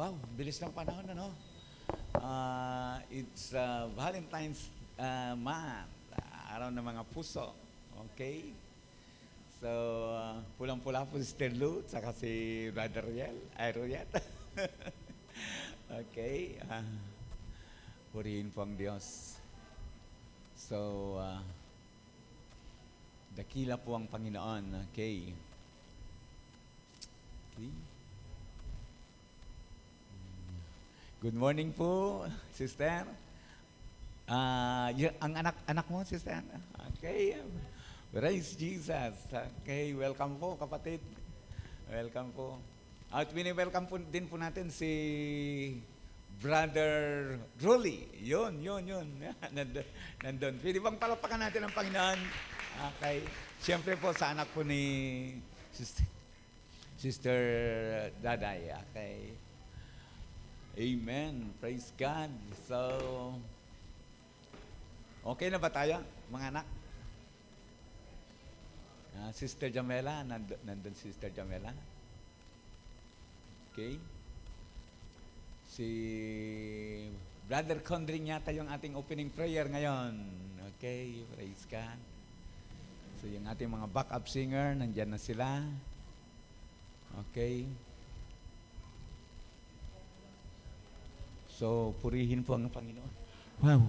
Wow, bilis ng panahon, ano? It's Valentine's month, araw ng mga puso. Okay? So, pulang-pula po si Sister Lou, saka si Brother Royet. Okay? Purihin po ang Diyos. So, dakila po ang Panginoon. Okay? Okay? Good morning po, sister. Ang anak mo, sister. Okay. Praise Jesus. Okay, welcome po, kapatid. Welcome po. At welcome po din po natin si Brother Rolly. Yun. Nandun. Pwede bang palapakan natin ang Panginoon? Okay. Siyempre po sa anak po ni Sister Daday. Okay. Amen. Praise God. So, okay na ba tayo, mga anak? Sister Jamela, nandun Sister Jamela. Okay. Si Brother Condring yata yung ating opening prayer ngayon. Okay, praise God. So, yung ating mga backup singer, nandyan na sila. Okay. So, purihin po ang Panginoon. Wow.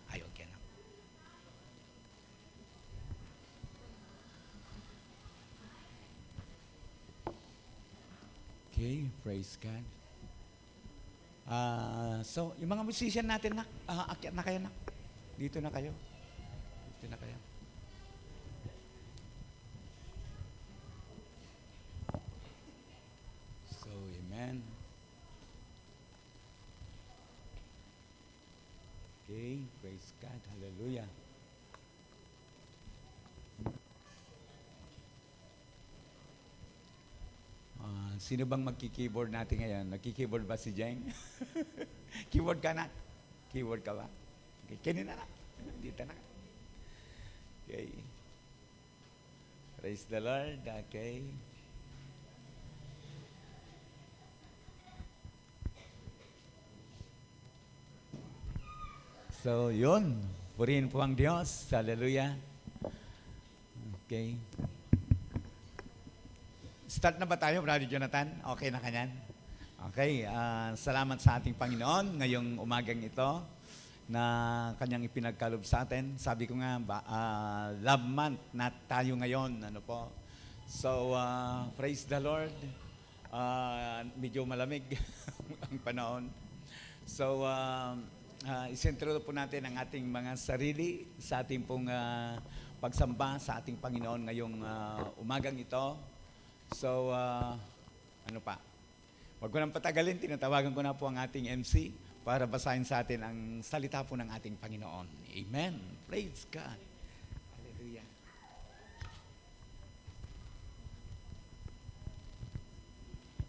Okay na. Okay, praise God. So, yung mga musician natin, akyat na kayo, nak. Dito na kayo. Dito na kayo. Amen. Okay, praise God. Hallelujah. Sino bang magki-keyboard natin ngayon? Nagki-keyboard ba si Jeng? Keyboard ka na? Keyboard ka ba? Okay, kanina na. Dito na. Okay. Praise the Lord. Okay. So, yun. Purihin po ang Diyos. Hallelujah. Okay. Start na ba tayo, Brother Jonathan? Okay na kanyan? Okay. Salamat sa ating Panginoon ngayong umagang ito na kanyang ipinagkalob sa atin. Sabi ko nga, love month na tayo ngayon. Ano po? So, praise the Lord. Medyo malamig ang panahon. So, isentro po natin ang ating mga sarili sa ating pong pagsamba sa ating Panginoon ngayong umagang ito. So, ano pa? Huwag ko nang patagalin, tinatawagan ko na po ang ating MC para basahin sa atin ang salita po ng ating Panginoon. Amen. Praise God. Hallelujah.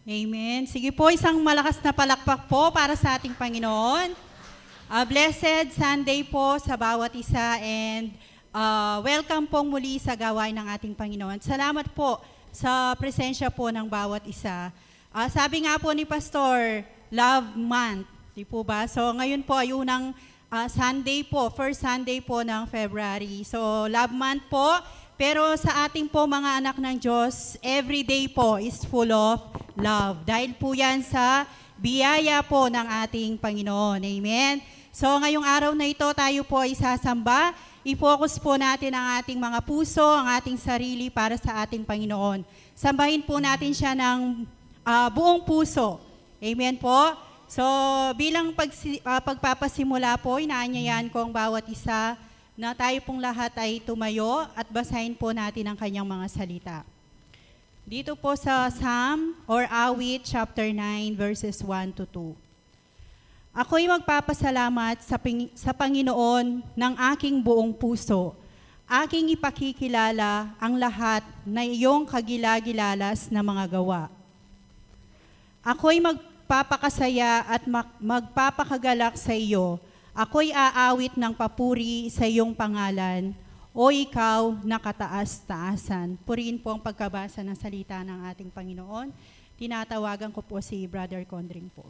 Amen. Sige po, isang malakas na palakpak po para sa ating Panginoon. Blessed Sunday po sa bawat isa and welcome pong muli sa gawain ng ating Panginoon. Salamat po sa presensya po ng bawat isa. Sabi nga po ni Pastor, Love Month, di po ba? So ngayon po ay unang Sunday po, first Sunday po ng February. So Love Month po, pero sa ating po mga anak ng Diyos, every day po is full of love. Dahil po yan sa biyaya po ng ating Panginoon. Amen. So ngayong araw na ito tayo po ay sasamba. I-focus po natin ang ating mga puso, ang ating sarili para sa ating Panginoon. Sambahin po natin siya ng buong puso. Amen po. So bilang pagpapasimula po, inaanyayan ko ang bawat isa na tayo pong lahat ay tumayo at basahin po natin ang kanyang mga salita. Dito po sa Psalm or Awit chapter 9 verses 1 to 2. Ako'y magpapasalamat sa Panginoon ng aking buong puso. Aking ipakikilala ang lahat na iyong kagilagilalas na mga gawa. Ako'y magpapakasaya at magpapakagalak sa iyo. Ako'y aawit ng papuri sa iyong pangalan. O ikaw na kataas-taasan. Purihin po ang pagkabasa ng salita ng ating Panginoon. Tinatawagan ko po si Brother Condring po.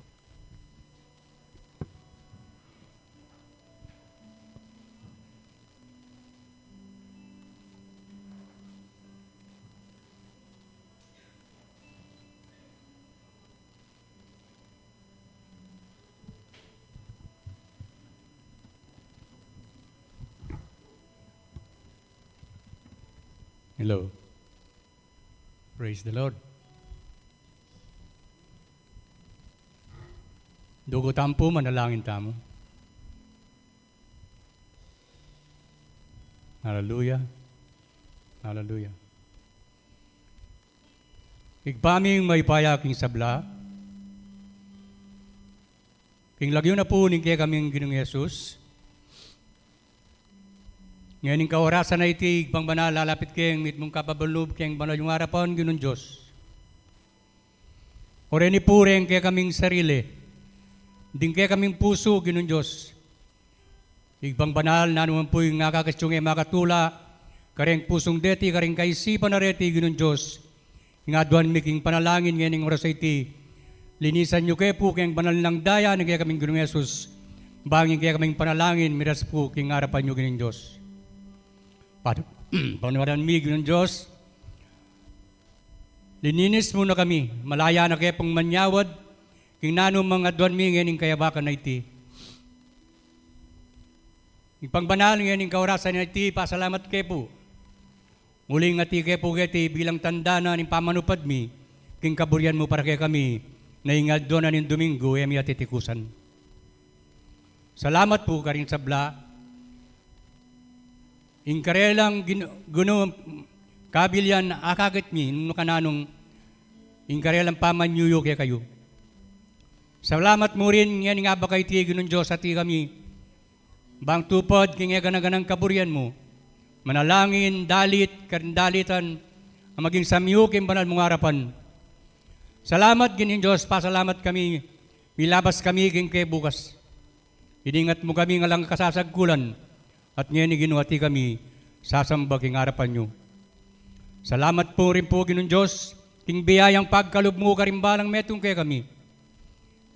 Hello. Praise the Lord. Dugo tampo, manalangin tamo. Hallelujah. Hallelujah. Igpaming may payaking sabla. King lagyo na po ning kaya kaming Ginoong Yesus. Ngayon ka orasan na iti, pang banal, lalapit kayong mit mong kapabaloob kayong banal yung harapan, Ginoong Diyos. O rin ipureng kaya kaming sarili, din kaya kaming puso, Ginoong Diyos. Igbang banal, na naman po yung nakakasyong makatula, kareng pusong deti, kareng kaisipan na reti, Ginoong Diyos. Nga duwan miking panalangin ngayon oras iti, linisan nyo kayo po kayong banal ng daya, na kaya kaming Ginoong Yesus. Bangin kaya kaming panalangin, miras po kayong harapan nyo, Ginoong Diyos. Panawaran mi, Ginoong Diyos, lininis mo na kami, malaya na kayo pong manyawad, king nanong mga duwan mi ngayon kayabakan na iti. Ipangbanal ngayon kaorasan na iti, pasalamat kayo po. Muling nga ti kayo po iti bilang tanda na ng pamanupad mi, king kaburian mo para kayo kami, na ingad doon na ng Domingo, emi at itikusan. Salamat po karing sabla, ingkarelang guno kabilyan akakit mi nung kananong ingkarelang pamanyuyo kaya kayo. Salamat mo rin yan nga ba kay tiyo ng Diyos at kami bang tupad kaya ganaganang kaburian mo manalangin, dalit, karindalitan ang maging samyukin banal mong harapan. Salamat ginin Diyos, pasalamat kami milabas kami kay bukas. Iningat mo kami nga lang kasasagkulan at ngayon ginuhati kami, sasamba king harapan nyo. Salamat po rin po, Ginoong Diyos, king biyayang pagkalub mo karimbalang metong kaya kami.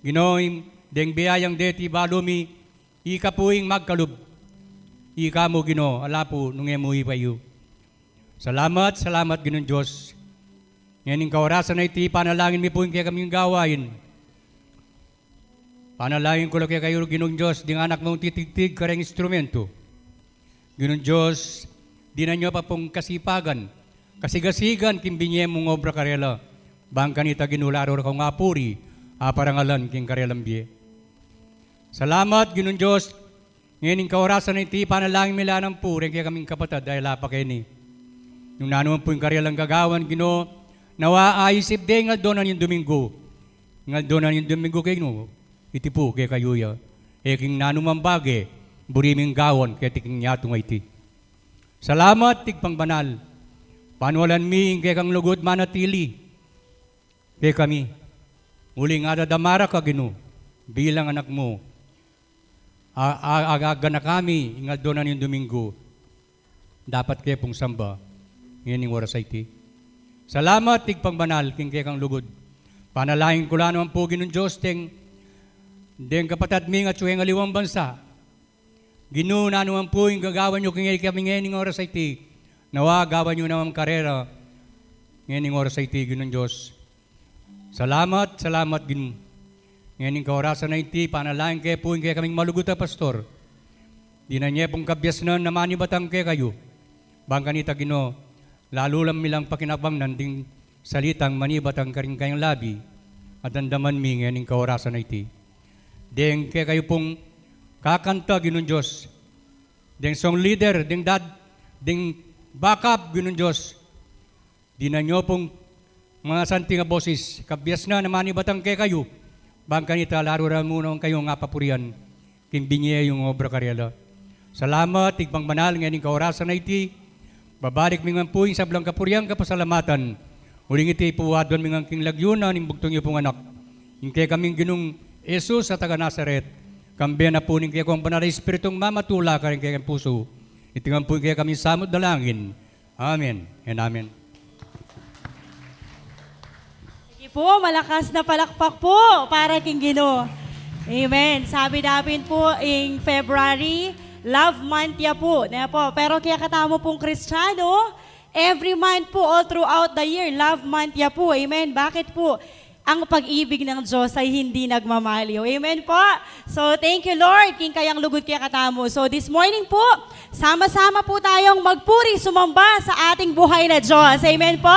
Ginoong, deng biyayang deti balumi, ika poing magkalub. Ika mo, Ginoo, ala po, nung emuhi pa iyo. Salamat, salamat, Ginoong Diyos. Ngayon kaorasan na iti, panalangin mi po kaya kami gawain. Panalangin ko lang kaya kayo, Ginoong Diyos, ding anak mong titigtig kareng instrumento. Ginoong Diyos, di na nyo pa pong kasipagan, kasigasigan kimbinye mong obra karela, bang kanita ginularo ka nga puri, parangalan king karelang biye. Salamat, Ginoong Diyos, ngayon kaorasan na iti, panalangin mila ng puri, kaya kaming kapatid, dahil lapa kayo ni. Nung nanuman po yung karelang gagawan, Ginoo, nawa aisip de nga doon yung Domingo. Nga doon yung Domingo kayo, no? Iti po kaya kayo ya. King nanuman bagay, buriming gawon kaya tiking nyatong iti. Salamat, tigpang banal. Panualan mi, kaya kang lugod manatili. Kaya kami, muli nga dadamara ka, Ginoo, bilang anak mo. Agaga na kami, ingal doon na yung Domingo. Dapat kaya pong samba, ngayon yung oras iti. Salamat, tigpang banal, kaya kang lugod. Panalangin ko lang naman po, Ginoong Diyos, deng kapatid mi nga tsuweng aliwang bansa. Ginoo na naman po yung gagawan nyo kaya kami ngayon oras ay ti. Nawa, gawan nyo naman karera. Ngayon oras ay ti, Ginoong Diyos. Salamat, salamat, Ginoo. Ngayon kaorasan na iti, panalangin kaya po yung kaya kaming malugot na pastor. Di na niya pong kabyas na naman batang kaya kayo. Bang kanita, Ginoo, lalo lang milang pakinabang nanding salitang manibatang karing kayang labi at andaman mi ngayon kaorasan na iti. Deng kaya kayo pong kakanta, Ginoong Diyos. Deng song leader, deng backup, Ginoong Diyos. Di na nyo pong mga santi nga boses, kabyas na naman ibatang kaya kayo. Bang kanita, laro na muna kayo nga papurian. Kimbinye yung obra karyala. Salamat, tigpang banal, ngayon kaorasan na iti. Babalik mingan po yung sablang kapurian kapasalamatan. Uling iti puwadwan mingan king lagyuna, nimbugtong iyo pong anak. Yung kaya kaming Ginong Jesus sa taga Nazaret. Kambiyan na po ning kaya kong banal Espiritong mamatula ka rin kaya puso. Itingan po kaya kami samot dalangin. Amen and amen. Sige po, malakas na palakpak po para king Ginoo. Amen. Sabi namin po in February, Love Month ya po. Pero kaya katamo pong Kristiyano, every month po, all throughout the year, Love Month ya po. Amen. Bakit po? Ang pag-ibig ng Diyos ay hindi nagmamaliw. Amen po. So, thank you, Lord. King kayang lugod kaya katamo. So, this morning po, sama-sama po tayong magpuri, sumamba sa ating buhay na Diyos. Amen po.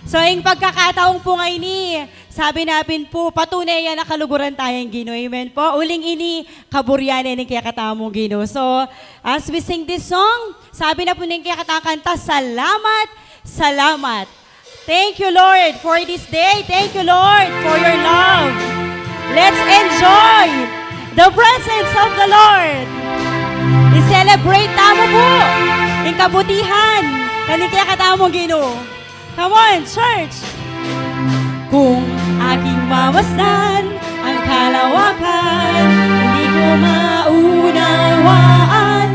So, yung pagkakataong po ngayon ni, sabi natin po, patunay yan na kaluguran tayong Ginoo. Amen po. Uling ini, kaburyanan ng kaya katamong Ginoo. So, as we sing this song, sabi na po ng kaya katakanta, salamat, salamat. Thank you, Lord, for this day. Thank you, Lord, for your love. Let's enjoy the presence of the Lord. I-celebrate tamo po yung kabutihan kaning kaya katamong Ginoo. Come on, church! Kung aking mamasdan ang kalawakan, hindi ko maunawaan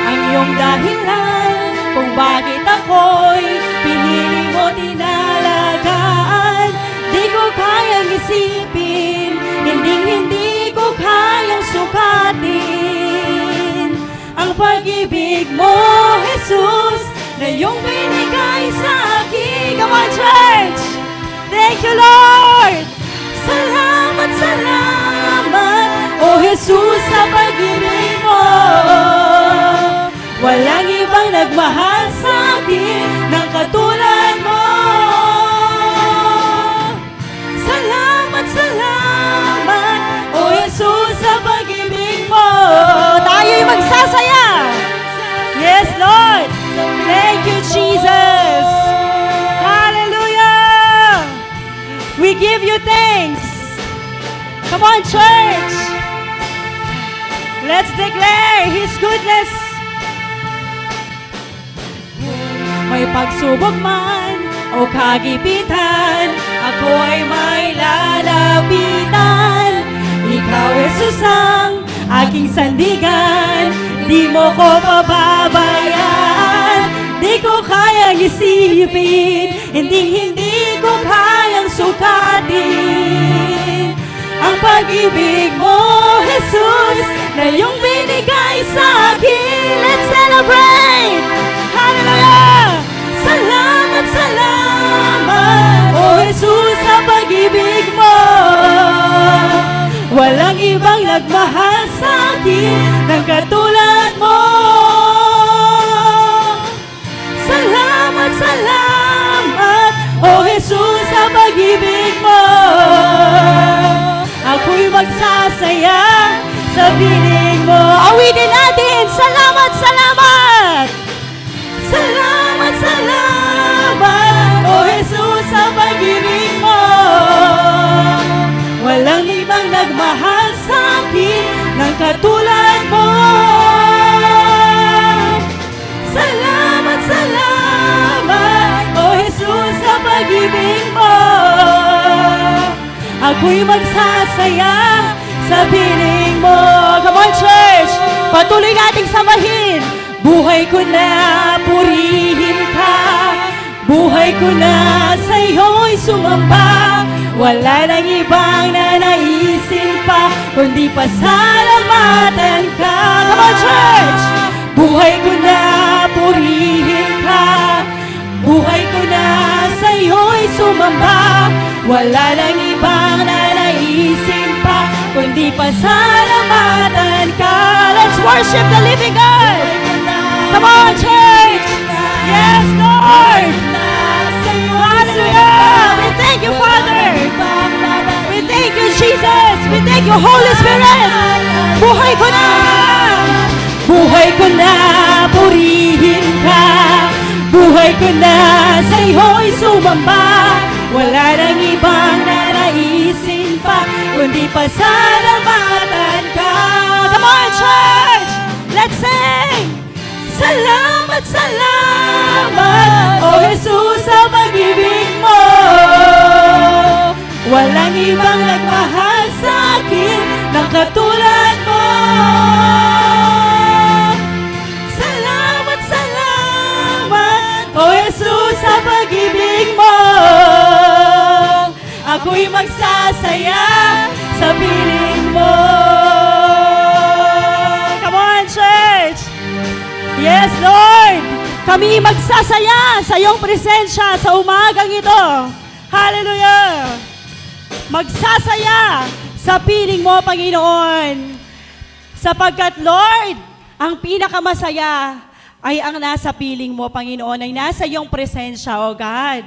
ang iyong dahilan kung bakit ako'y pinili mo tinalagaan. Di ko kayang isipin, hindi ko kayang sukatin ang pag-ibig mo, Jesus, na iyong binigay sa akin. Come on, church! Thank you, Lord! Salamat, salamat, O Jesus, sa pag-ibig mo. Walang ibang nagmahal sa akin ng katulad mo. Salamat, salamat, O Jesus, sa pag-ibig mo. Tayo'y magsasaya. Yes, Lord! Thank you, Jesus! Hallelujah! We give you thanks. Come on, church! Let's declare His goodness. May pagsubok man o kagipitan, ako ay may lalapitan. Ikaw, Jesus, ang aking sandigan, di mo ko pababayaan. Di ko kayang isipin, hindi ko kayang sukatin ang pag-ibig mo, Jesus, na iyong binigay sa akin. Let's celebrate! Hallelujah! Salamat, salamat, O Jesus, sa pag-ibig mo. Walang ibang nagmahal sa akin ng katulad mo. Salamat, salamat, O Jesus, sa pag-ibig mo. Ako'y magsasaya sa piling mo. Awitin natin, salamat, salamat. Salamat, salamat, O Jesus, sa pag-ibig mo. Walang ibang nagmahal sa akin ng katulad mo. Salamat, salamat, O Jesus, sa pag-ibig mo. Ako'y magsasaya sa piling mo. Come on, church! Patuloy nating samahin. Buhay ko na purihin ka. Buhay ko na sa'yo'y sumamba. Wala nang ibang nanaisin pa, kundi pasalamatan ka. Come on, church! Buhay ko na purihin ka. Buhay ko na sa'yo'y sumamba. Wala nang ibang nanaisin pa, kundi pasalamatan ka. Let's worship the living God! Come on, church! Yes, Lord! Hallelujah! We thank you, Father! We thank you, Jesus! We thank you, Holy Spirit! Buhay ko na! Buhay ko na, purihin ka. Buhay ko na, sa'yo'y sumamba. Wala nang ibang nanaisin pa, kundi pasalamatan ka. Come on, church! Let's sing! Salamat, salamat, O Jesus, sa pag-ibig mo. Walang ibang nagmahal sa akin ng katulad mo. Salamat, magsasaya sa piling mo. Come on, church! Yes, Lord! Kami magsasaya sa iyong presensya sa umagang ito. Hallelujah! Magsasaya sa piling mo, Panginoon. Sapagkat, Lord, ang pinakamasaya ay ang nasa piling mo, Panginoon, ay nasa iyong presensya, O God.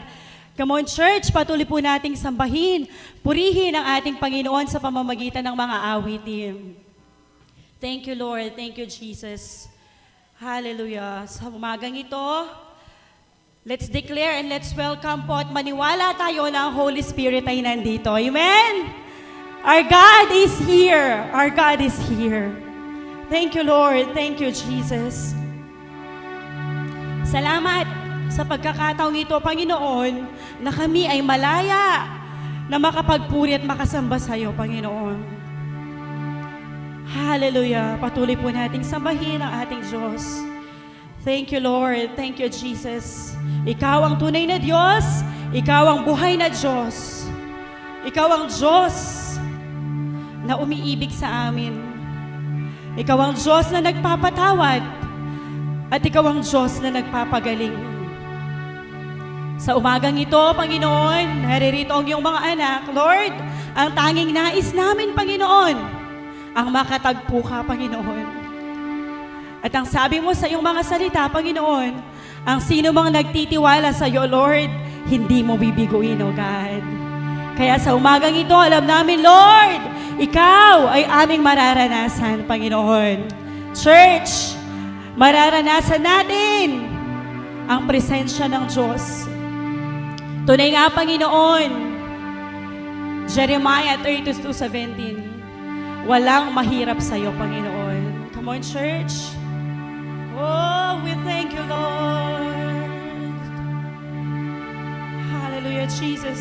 Come on, church, patuloy po nating sambahin, purihin ang ating Panginoon sa pamamagitan ng mga awitin. Thank you, Lord. Thank you, Jesus. Hallelujah. Sa umagang ito, let's declare and let's welcome po at maniwala tayo na ang Holy Spirit ay nandito. Amen? Our God is here. Our God is here. Thank you, Lord. Thank you, Jesus. Salamat sa pagkakataong ito, Panginoon, na kami ay malaya na makapagpuri at makasamba sa iyo, Panginoon. Hallelujah. Patuloy po nating sambahin ang ating Diyos. Thank you, Lord. Thank you, Jesus. Ikaw ang tunay na Diyos. Ikaw ang buhay na Diyos. Ikaw ang Diyos na umiibig sa amin. Ikaw ang Diyos na nagpapatawad. At ikaw ang Diyos na nagpapagaling. Sa umagang ito, Panginoon, naririto ang iyong mga anak. Lord, ang tanging nais namin, Panginoon, ang makatagpo ka, Panginoon. At ang sabi mo sa iyong mga salita, Panginoon, ang sino mang nagtitiwala sa iyo, Lord, hindi mo bibiguin, O God. Kaya sa umagang ito, alam namin, Lord, ikaw ay aming mararanasan, Panginoon. Church, mararanasan natin ang presensya ng Diyos. Tunay nga, Panginoon, Jeremiah 32:17, walang mahirap sa iyo, Panginoon. Come on, church. Oh, we thank you, Lord. Hallelujah, Jesus.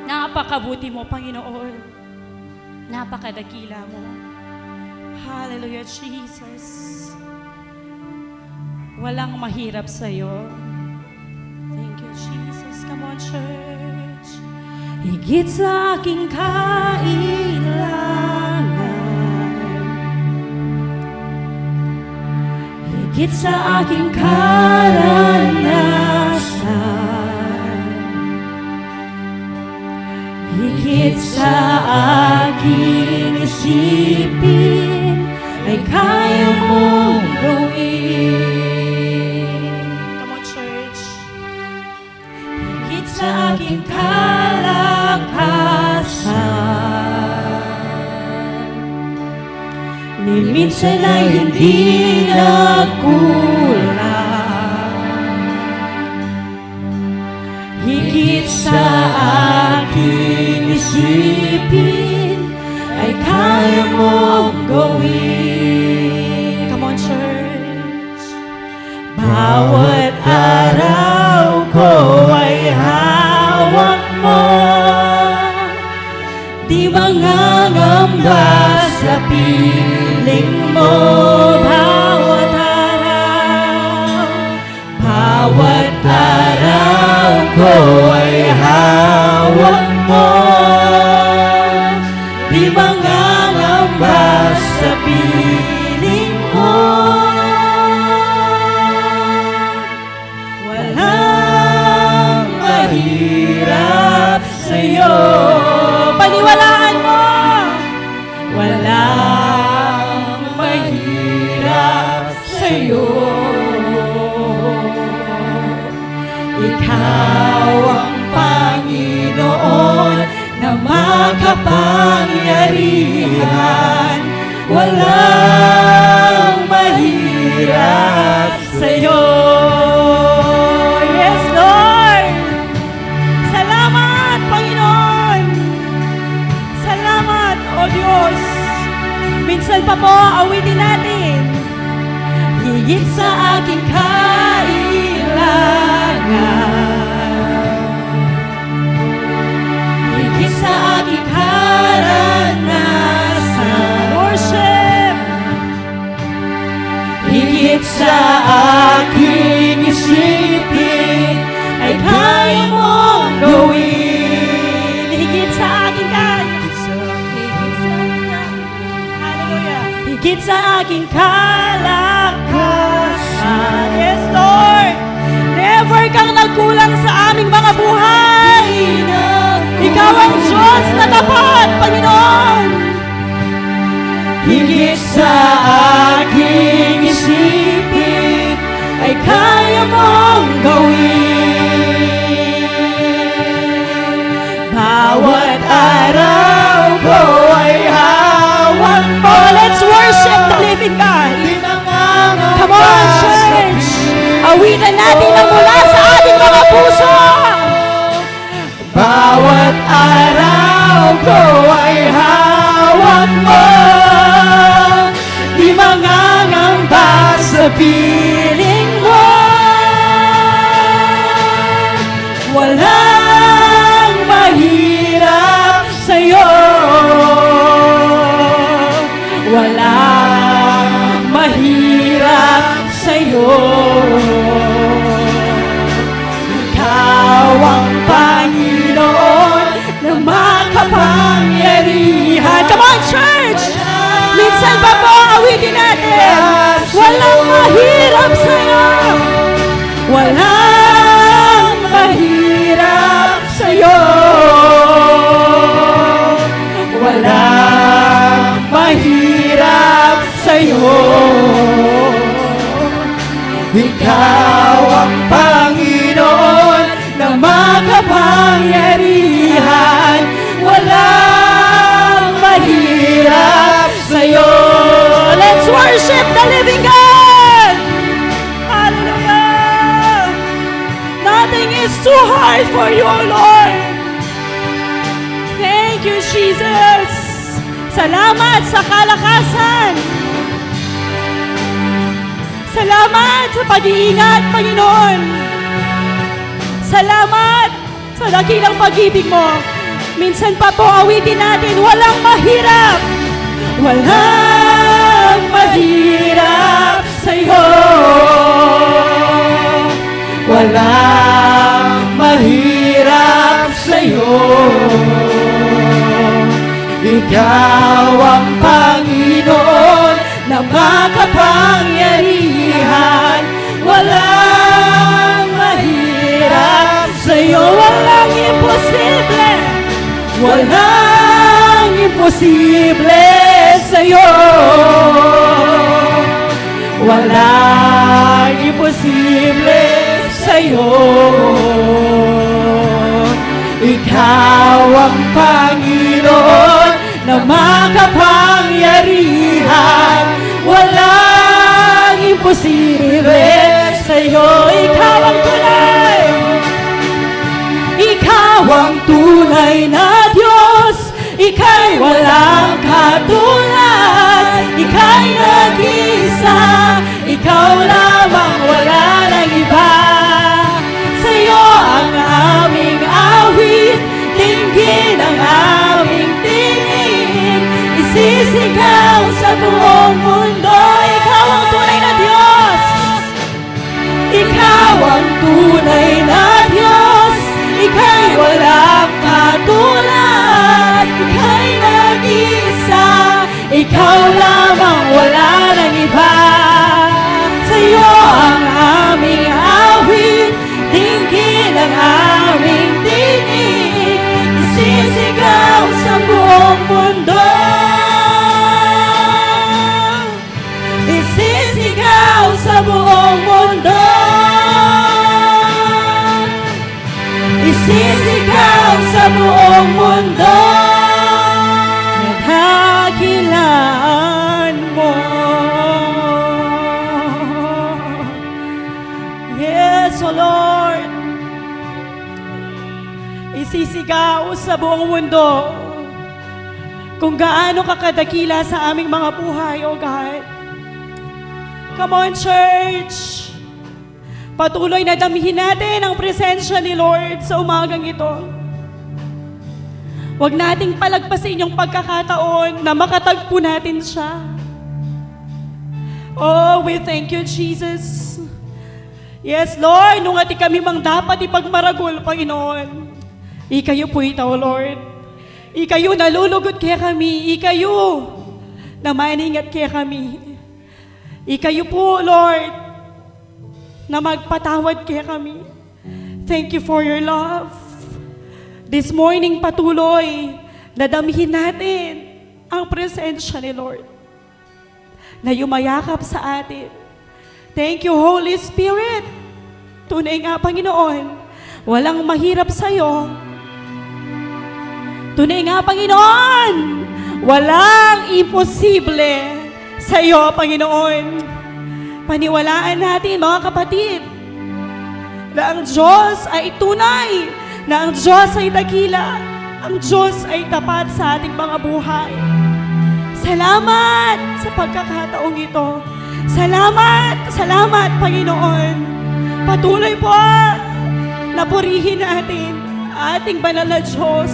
Napakabuti mo, Panginoon. Napakadakila mo. Hallelujah, Jesus. Walang mahirap sa iyo. Thank you, Jesus. Come on, church. Higit sa aking kailangan, higit sa aking karanasan, higit sa aking isipin, ay kaya mong gawin. Come on, church. Higit sa aking ni minsan ay hindi nagkulang. Higit sa aking isipin, ay kaya mong gawin. Come on, church. Bawat araw ko ay hawak mo, di mangangamba sa piling mo. Bawat araw ko ay hawak mo, di mangangamba sa piling mo. Walang mahirap sa'yo. Paniwalaan mo! Walang mahirap sa'yo. Ikaw ang Panginoon na makapangyarihan. Walang mahirap sa'yo. Yes, Lord! Salamat, Panginoon! Salamat, O Diyos! Minsan pa po, awitin natin. Higit sa aking kailangan, aking kalakasan. Yes, Lord. Never kang nagkulang sa aming mga buhay. Ikaw ang Diyos na tapat, Panginoon. Higit sa aking isipin ay kaya mong gawin. Bawat araw ko ay hawak mo. Oh, let's worship the living God. Come on, church. Awitan natin ang mula sa ating mga puso. Bawat araw ko ay hawak mo. Di mangangamba sa piling mo. Walang mahirap sa'yo. Walang mahirap sa'yo. Ikaw ang Panginoon na makapangyarihan. Come on, church. Minsan pa po, awitin natin. Walang mahirap sa'yo. Walang mahirap sa'yo. Walang mahirap sa'yo. Ikaw ang Panginoon na makapangyarihan. Walang mahirap sa'yo. Let's worship the living God. Hallelujah. Nothing is too hard for you, Lord. Thank you, Jesus. Salamat sa kalakasan. Salamat sa pag-iingat, Panginoon. Salamat sa dakilang pag-ibig mo. Minsan pa po awitin natin, walang mahirap. Walang mahirap sa'yo. Walang mahirap sa'yo. Ikaw ang Panginoon na makapangyarihan. Walang mahirap sa'yo. Walang imposible. Walang imposible sa'yo. Walang imposible sa'yo. Ikaw ang Panginoon na makapangyarihan. Walang imposible sa'yo. Ikaw ang tunay. Ikaw ang tunay na Diyos. Ika'y walang katulad. Ika'y nag-isa. Ikaw lamang, wala nang iba. Sa'yo ang aming awit. Dinggin ang aming tinig. Isisigaw sa buong mundo. Ikaw ang tunay na Diyos. Ikaw ang tunay na Diyos. Ika'y walang katulad. Ika'y nag-isa. Ikaw lamang, wala nang iba. Sa'yo ang aming awit. Dinggin ang aming tinig. Isisigaw sa buong mundo. Isisigaw sa buong mundo. Isisigaw sa buong mundo. Naghakilaan mo. Yes, O Lord. Isisigaw sa buong mundo kung gaano ka kadakila sa aming mga buhay, O God. Come on, church. Patuloy na damihin natin ang presensya ni Lord sa umagang ito. Huwag nating palagpasin yung pagkakataon na makatagpo natin siya. Oh, we thank you, Jesus. Yes, Lord, nung ati kami mang dapat ipagmaragol, Panginoon. Ikayo po ito, Lord. Ikayo nalulugod kaya kami. Ikayo na maningat kaya kami. Ikayo po, Lord, na magpatawad kaya kami. Thank you for your love. This morning, patuloy na damhin natin ang presensya ni Lord na yumayakap sa atin. Thank you, Holy Spirit. Tunay nga, Panginoon, walang mahirap sa'yo. Tunay nga, Panginoon, walang imposible sa'yo, Panginoon. Paniwalaan natin, mga kapatid, na ang Diyos ay tunay, na ang Diyos ay dakila, ang Diyos ay tapat sa ating mga buhay. Salamat sa pagkakataong ito. Salamat, Panginoon. Patuloy po na purihin natin ating banal na Diyos.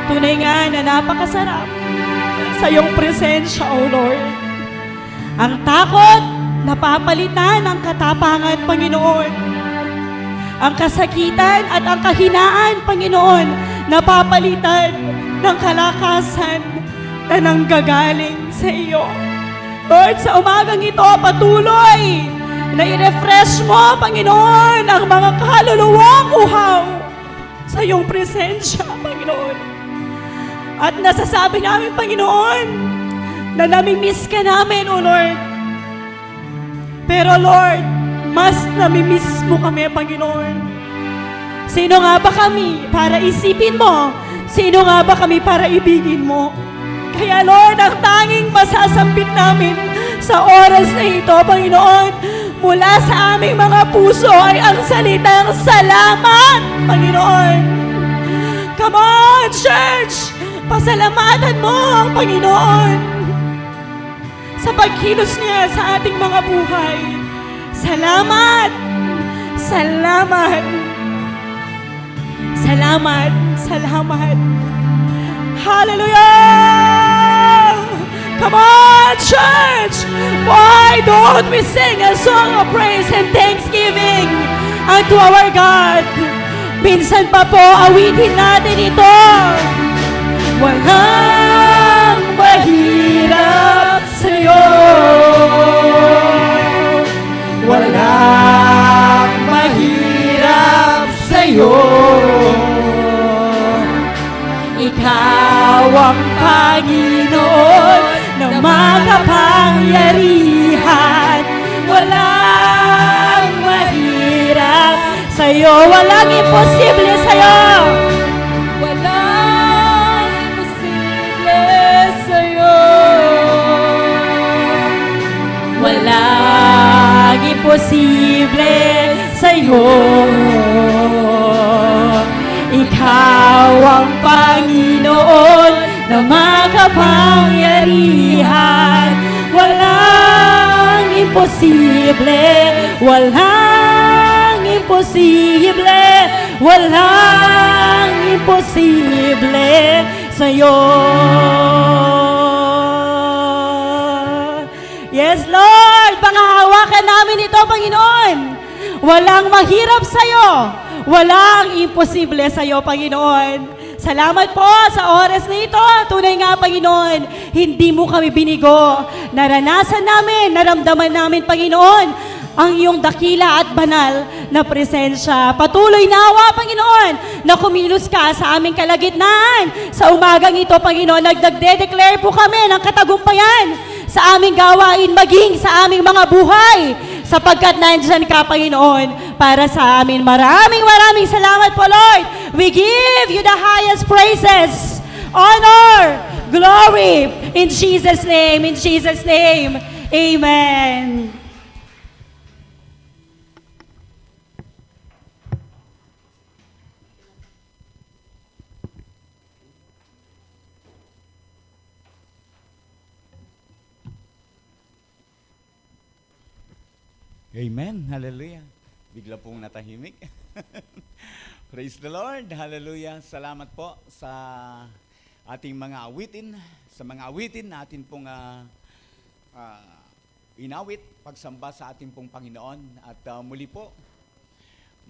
Tunay nga na napakasarap sa iyong presensya, O Lord. Ang takot, napapalitan ng katapangan, Panginoon. Ang kasakitan at ang kahinaan, Panginoon, napapalitan ng kalakasan na nanggagaling sa iyo. Lord, sa umagang ito, patuloy na i-refresh mo, Panginoon, ang mga kaluluwang uhaw sa iyong presensya, Panginoon. At nasasabi namin, Panginoon, na namimiss ka namin, O Lord. Pero Lord, mas namimiss mo kami, Panginoon. Sino nga ba kami para isipin mo? Sino nga ba kami para ibigin mo? Kaya Lord, ang tanging masasambit namin sa oras na ito, Panginoon, mula sa aming mga puso ay ang salitang salamat, Panginoon. Come on, church! Pasalamatan mo ang Panginoon sa pagkilos niya sa ating mga buhay. Salamat! Salamat! Salamat! Salamat! Hallelujah! Come on, church! Why don't we sing a song of praise and thanksgiving unto our God? Minsan pa po, awitin natin ito. Walang mahirap sa'yo. Walang mahirap sa'yo. Ikaw ang Panginoon na makapangyarihan. Walang mahirap sa'yo. Walang imposible sa'yo. Walang imposible sa'yo. Walang imposible sa'yo. Ikaw ang Panginoon na makapangyarihan. Walang imposible, walang imposible, walang imposible sa'yo. Yes, Lord, pangahawakan namin ito, Panginoon. Walang mahirap sa'yo. Walang imposible sa iyo, Panginoon. Salamat po sa oras na ito. Tunay nga, Panginoon, hindi mo kami binigo. Naranasan namin, naramdaman namin, Panginoon, ang iyong dakila at banal na presensya. Patuloy nawa, Panginoon, na kumilos ka sa aming kalagitnaan. Sa umagang ito, Panginoon, nagdagde-declare po kami ng katagumpayan sa aming gawain, maging sa aming mga buhay. Sapagkat nandyan ka, Panginoon, para sa amin. Maraming salamat po, Lord. We give you the highest praises, honor, glory, in Jesus' name, in Jesus' name. Amen. Amen. Hallelujah. Bigla pong natahimik. Praise the Lord. Hallelujah. Salamat po sa ating mga awitin, sa mga awitin natin pong inawit, pagsamba sa ating pong Panginoon. At muli po,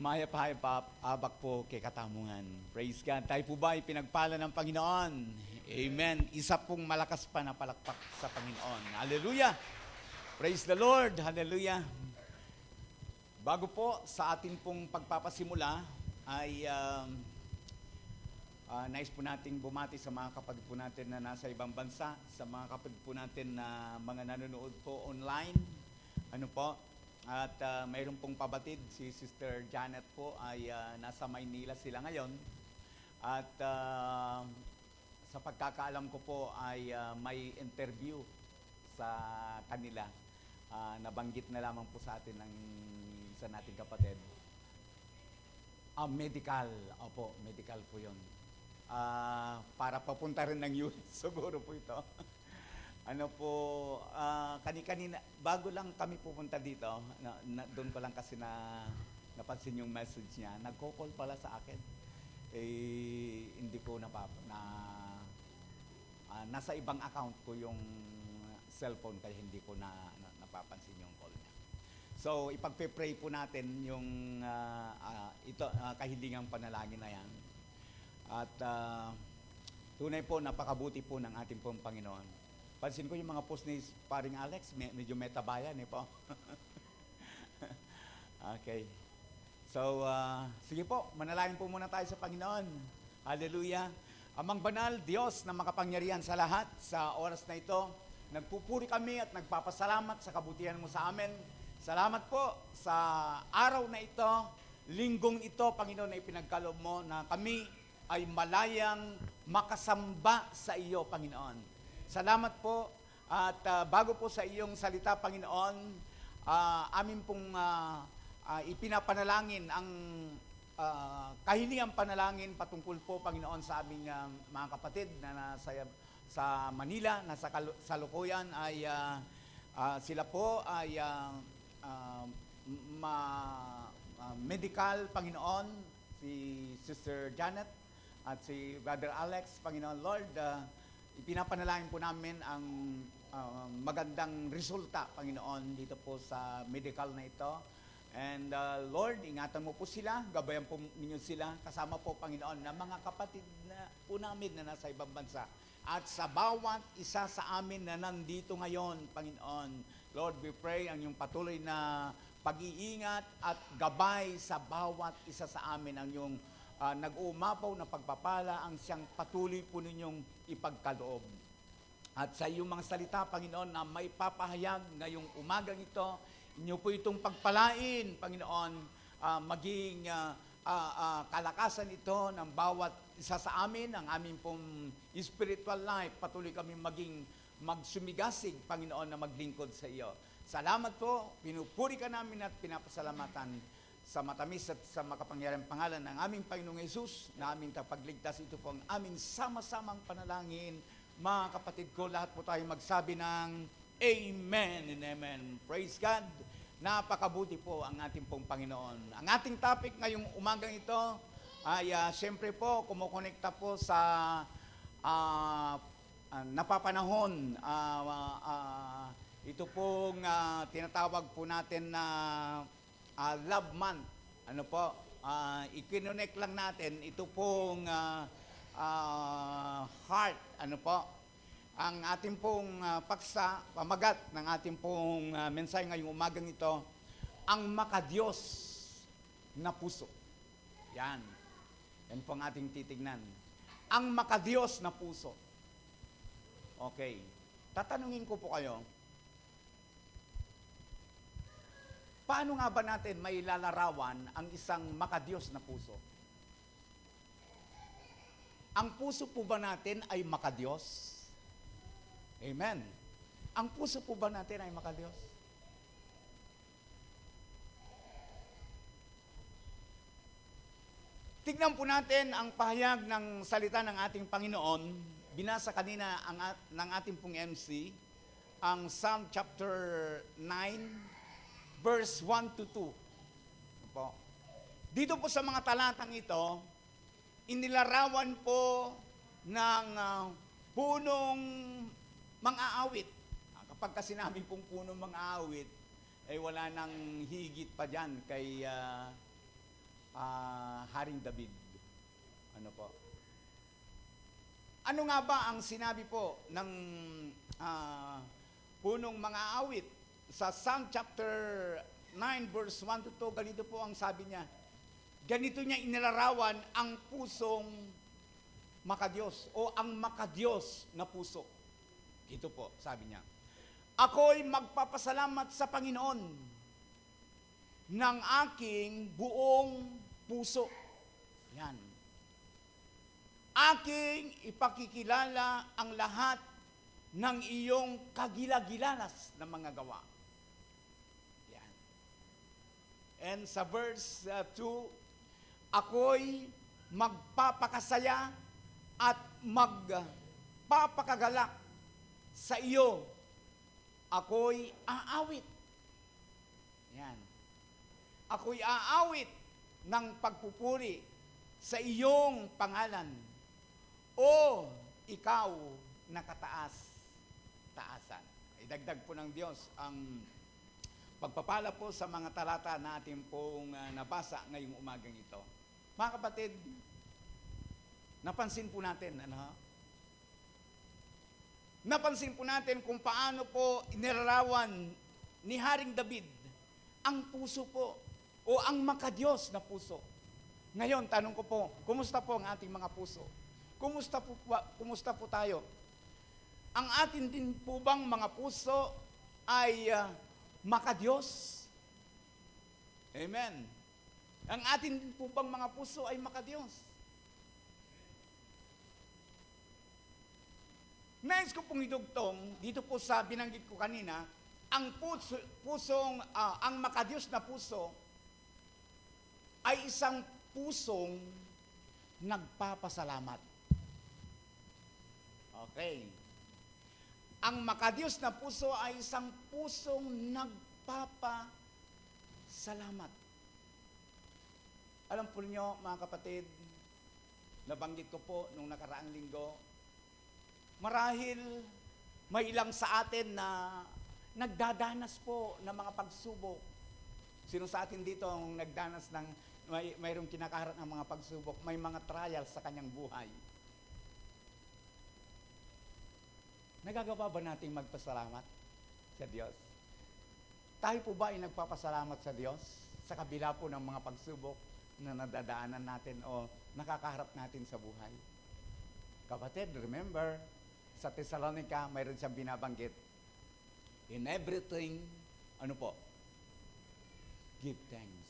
abak po kay Katamungan. Praise God. Tayo po ba ay pinagpala ng Panginoon? Amen. Isa pong malakas pa na palakpak sa Panginoon. Hallelujah. Praise the Lord. Hallelujah. Bago po sa atin pong pagpapasimula ay nais po nating bumati sa mga kapatid po natin na nasa ibang bansa, sa mga kapatid po natin na mga nanonood po online. Ano po? At mayroon pong pabatid, si Sister Janet po ay nasa Maynila sila ngayon. At sa pagkakaalam ko po ay may interview sa kanila. Nabanggit na lamang po sa atin ng isa nating kapatid. Medical. Opo, medical po yun. Para papunta rin ng youth, siguro po ito. Ano po, kani-kanina, bago lang kami pupunta dito, doon ko lang kasi napansin yung message niya. Nagko-call pala sa akin. Hindi ko nasa ibang account ko yung cellphone kaya hindi ko napapansin yung call niya. So, ipagpe-pray po natin yung kahilingang panalangin na yan. At tunay po, napakabuti po ng ating pong Panginoon. Pansin ko yung mga post ni paring Alex, medyo metabayan po. Okay. So, sige po, manalangin po muna tayo sa Panginoon. Hallelujah. Amang banal, Diyos na makapangyarihan sa lahat, sa oras na ito, nagpupuri kami at nagpapasalamat sa kabutihan mo sa amin. Salamat po sa araw na ito, linggong ito, Panginoon, na ipinagkaloob mo na kami ay malayang makasamba sa iyo, Panginoon. Salamat po at bago po sa iyong salita, Panginoon, amin pong ipinapanalangin ang kahilingang panalangin patungkol po, Panginoon, sa aming mga kapatid na sa Manila, nasa Salukuyan, ay sila po ay medical, Panginoon, si Sister Janet at si Brother Alex, Panginoon Lord, ipinapanalangin po namin ang magandang resulta, Panginoon, dito po sa medical na ito. And Lord, ingatan mo po sila, gabayan po ninyo sila, kasama po, Panginoon, na mga kapatid na po namin na nasa ibang bansa. At sa bawat isa sa amin na nandito ngayon, Panginoon, Lord, we pray ang iyong patuloy na pag-iingat at gabay sa bawat isa sa amin, ang iyong nag-uumapaw na pagpapala, ang siyang patuloy po ninyong ipagkaloob. At sa iyong mga salita, Panginoon, na may papahayag ngayong umagang ito, inyo po itong pagpalain, Panginoon, maging kalakasan ito ng bawat isa sa amin, ang aming pong spiritual life, patuloy kami maging magsumigasig, Panginoon, na maglingkod sa iyo. Salamat po, pinupuri ka namin at pinapasalamatan sa matamis at sa makapangyarihang pangalan ng aming Panginoong Hesus, na aming tapagligtas. Ito po ang aming sama-samang panalangin. Mga kapatid ko, lahat po tayo magsabi ng Amen and Amen. Praise God. Napakabuti po ang ating pong Panginoon. Ang ating topic ngayong umagang ito ay siyempre po kumukonekta po sa napapanahon. Ito pong tinatawag po natin na Love Month. Ano po? Ikinonect lang natin ito pong heart. Ano po? Ang ating pong paksa, pamagat ng ating pong mensahe ngayong umagang ito, ang makadiyos na puso. Yan. Yan po ang ating titignan. Ang makadiyos na puso. Okay. Tatanungin ko po kayo, paano nga ba natin may lalarawan ang isang makadiyos na puso? Ang puso po ba natin ay makadiyos? Amen. Ang puso po ba natin ay makadiyos? Tignan po natin ang pahayag ng salita ng ating Panginoon. Binasa kanina ng ating pong MC, ang Psalm chapter 9, verse 1 to 2. Po. Dito po sa mga talatang ito, inilarawan po ng punong mang-aawit. Kapag kasi namin pong punong mang-aawit, ay wala nang higit pa dyan kay Haring David. Ano po? Ano nga ba ang sinabi po ng punong mang-aawit sa Psalm chapter 9 verse 1 to 2, ganito po ang sabi niya. Ganito niya inilarawan ang pusong makadiyos o ang makadiyos na puso. Ito po, sabi niya. Ako'y magpapasalamat sa Panginoon ng aking buong puso. Yan. Aking ipakikilala ang lahat ng iyong kagilagilalas na mga gawa. Yan. And sa verse 2, ako'y magpapakasaya at magpapakagalak sa iyo. Ako'y aawit. Yan. Ako'y aawit ng pagpupuri sa iyong pangalan. O ikaw na kataas-taasan. Idagdag po ng Diyos ang pagpapala po sa mga talata na ating pong nabasa ngayong umagang ito. Mga kapatid, napansin po natin, napansin po natin kung paano po inilarawan ni Haring David ang puso po o ang makadiyos na puso. Ngayon, tanong ko po, kumusta po ang ating mga puso? Kumusta po tayo? Ang atin din po bang mga puso ay makadiyos? Amen. Ang atin din po bang mga puso ay makadiyos? Nais ko pong idugtong, dito po sa binanggit ko kanina, ang ang makadiyos na puso ay isang pusong nagpapasalamat. Okay. Ang makadiyos na puso ay isang pusong nagpapasalamat. Alam po niyo, mga kapatid, nabanggit ko po nung nakaraang linggo, marahil may ilang sa atin na nagdadanas po ng mga pagsubok. Sino sa atin dito ang nagdanas ng mayroong kinakaharap ng mga pagsubok, may mga trials sa kanyang buhay? Nagagawa ba nating magpasalamat sa Diyos? Tayo po ba ay nagpapasalamat sa Diyos sa kabila po ng mga pagsubok na nadadaanan natin o nakakaharap natin sa buhay? Kapatid, remember, sa Thessalonica, mayroon siyang binabanggit. In everything, ano po? Give thanks.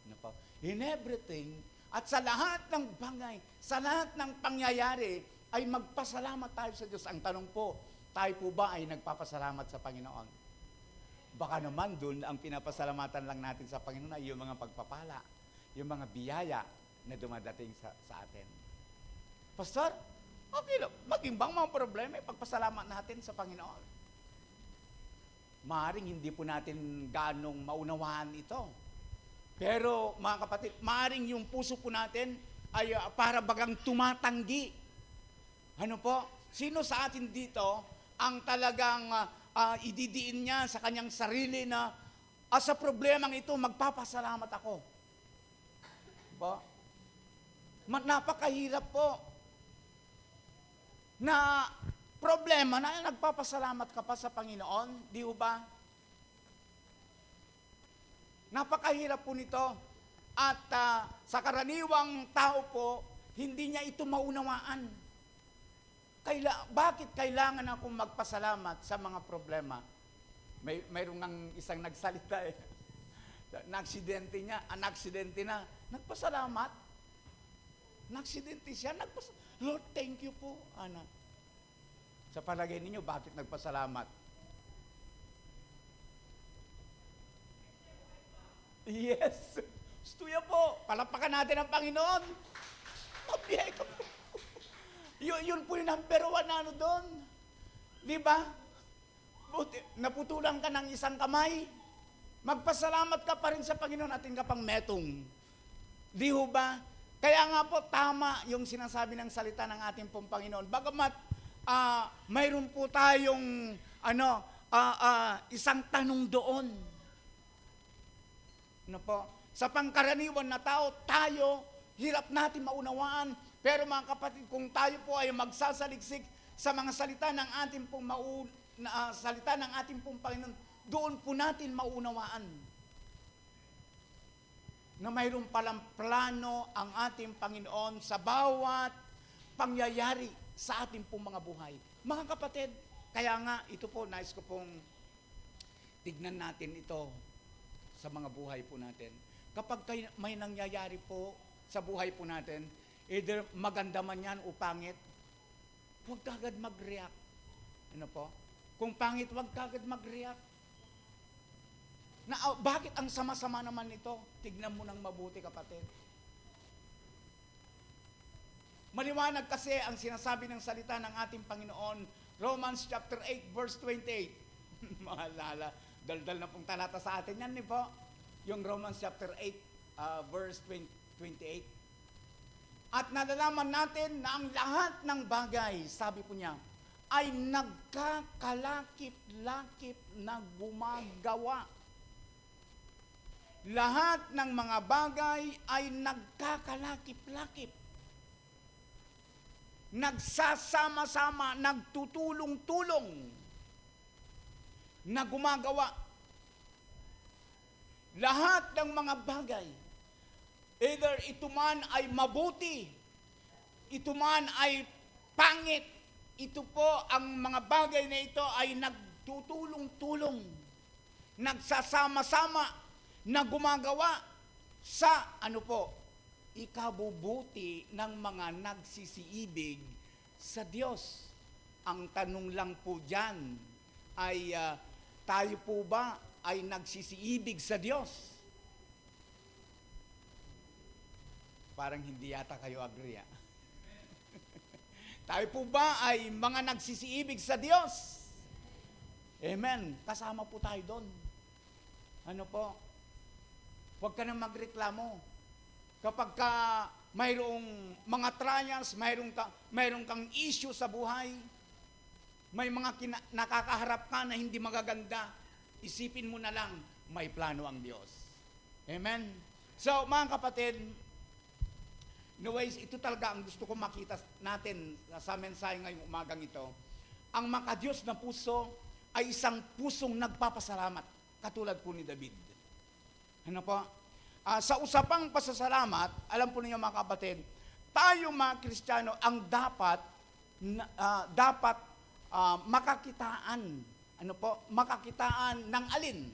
Ano po? In everything, at sa lahat ng bagay, sa lahat ng pangyayari, ay magpasalamat tayo sa Diyos. Ang tanong po, tayo po ba ay nagpapasalamat sa Panginoon? Baka naman dun, ang pinapasalamatan lang natin sa Panginoon ay yung mga pagpapala, yung mga biyaya na dumadating sa atin. Pastor, okay lang, maging bang mga problema, pagpasalamat natin sa Panginoon. Maaring hindi po natin ganong maunawaan ito. Pero mga kapatid, maaring yung puso po natin ay para bagang tumatanggi. Ano po? Sino sa atin dito ang talagang ididiin niya sa kanyang sarili na sa problemang ito, magpapasalamat ako? Po? Napakahirap po na problema na nagpapasalamat ka pa sa Panginoon, di ba? Napakahirap po nito. At sa karaniwang tao po, hindi niya ito maunawaan. Bakit kailangan akong magpasalamat sa mga problema? Mayroong ng isang nagsalita na-aksidente na, nagpasalamat. Na-aksidente siya, Lord, thank you po, Ana. Sa palagay ninyo, bakit nagpasalamat? Yes. Stuya po. Palapakan natin ang Panginoon. Mabiyay ka po. Yun po yung number one na doon. Di ba? Naputulan ka ng isang kamay. Magpasalamat ka pa rin sa Panginoon at ka pang metong. Di ho ba? Kaya nga po, tama yung sinasabi ng salita ng ating pong Panginoon. Bagamat mayroon po tayong isang tanong doon. Ano po? Sa pangkaraniwan na tao, tayo, hirap natin maunawaan. Pero mga kapatid, kung tayo po ay magsasaliksik sa mga salita ng ating pong salita ng ating pong Panginoon, doon po natin maunawaan na mayroon palang plano ang ating Panginoon sa bawat pangyayari sa ating pong mga buhay. Mga kapatid, kaya nga ito po, nais ko pong tignan natin ito sa mga buhay po natin. Kapag may nangyayari po sa buhay po natin, either maganda man yan o pangit, huwag kagad mag-react. Ano po? Kung pangit, huwag kagad mag-react. Bakit ang sama-sama naman ito? Tignan mo ng mabuti, kapatid. Maliwanag kasi ang sinasabi ng salita ng ating Panginoon, Romans chapter 8, verse 28. Maalala, daldal na pong talata sa atin yan, po. Yung Romans chapter 8, verse 28. At nalalaman natin na ang lahat ng bagay, sabi po niya, ay nagkakalakip-lakip na gumagawa. Lahat ng mga bagay ay nagkakalakip-lakip. Nagsasama-sama, nagtutulong-tulong na gumagawa. Lahat ng mga bagay, either ito man ay mabuti, ito man ay pangit, ito po ang mga bagay na ito ay nagtutulong-tulong, nagsasama-sama, na gumagawa sa ikabubuti ng mga nagsisiibig sa Diyos. Ang tanong lang po dyan ay tayo po ba ay nagsisiibig sa Diyos? Parang hindi yata kayo agree. Tayo po ba ay mga nagsisiibig sa Diyos? Amen. Kasama po tayo doon. Ano po? Huwag ka na magreklamo. Kapag mayroong mga trials, mayroong kang issue sa buhay, may mga nakakaharap ka na hindi magaganda, isipin mo na lang, may plano ang Diyos. Amen? So, mga kapatid, anyways, ito talaga ang gusto ko makita natin sa mensahe ngayong umagang ito. Ang makadiyos na puso ay isang pusong nagpapasalamat, katulad po ni David. Ano po? Sa usapang pasasalamat, alam po ninyo mga kapatid, tayo mga Kristiyano ang dapat makakitaan. Ano po? Makakitaan ng alin?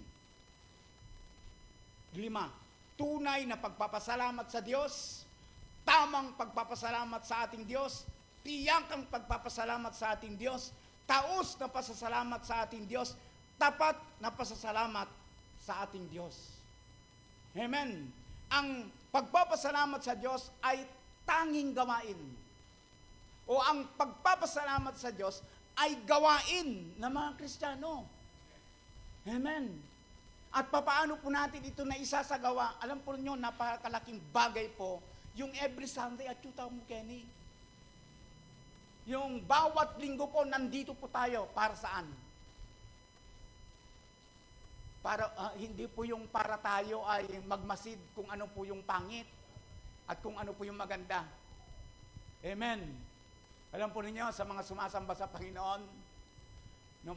5. Tunay na pagpapasalamat sa Diyos, tamang pagpapasalamat sa ating Diyos, tiyakang pagpapasalamat sa ating Diyos, taos na pasasalamat sa ating Diyos, tapat na pasasalamat sa ating Diyos. Amen. Ang pagpapasalamat sa Diyos ay tanging gawain. O ang pagpapasalamat sa Diyos ay gawain ng mga Kristiyano. Amen. At papaano po natin ito na isasagawa? Alam po niyo, napakalaking bagay po yung every Sunday at yuta mo, Kenny. Yung bawat linggo po, nandito po tayo. Para saan? Para, hindi po yung para tayo ay magmasid kung ano po yung pangit at kung ano po yung maganda. Amen. Alam po ninyo, sa mga sumasamba sa Panginoon,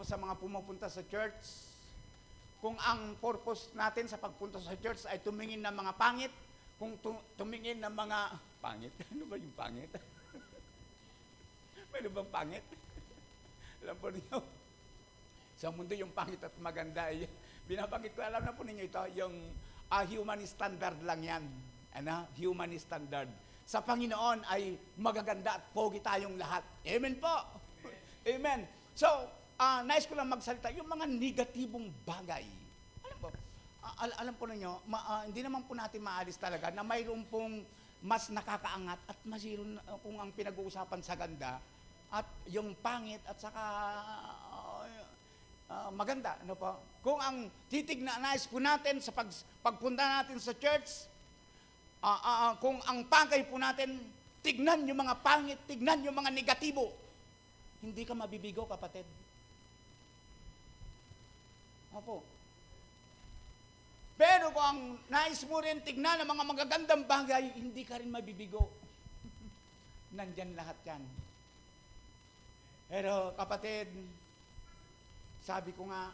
sa mga pumupunta sa church, kung ang purpose natin sa pagpunta sa church ay tumingin ng mga pangit, kung tumingin ng mga pangit, ano ba yung pangit? May bang pangit? Alam po ninyo, sa mundo yung pangit at maganda ay binabanggit ko, alam na po ninyo ito, yung human standard lang yan. Human standard. Sa Panginoon ay magaganda at pogi tayong lahat. Amen po. Amen. So, nais ko lang magsalita, yung mga negatibong bagay. Alam po ninyo, hindi naman po natin maalis talaga na mayroon pong mas nakakaangat at mayroon kung ang pinag-uusapan sa ganda at yung pangit at saka maganda, ano po? Kung ang nais po natin sa pagpunta natin sa church, kung ang pagay po natin, tignan yung mga pangit, tignan yung mga negatibo, hindi ka mabibigo, kapatid. Opo. Pero kung ang nais mo rin tignan ang mga magagandang bagay, hindi ka rin mabibigo. Nandyan lahat yan. Pero kapatid, sabi ko nga,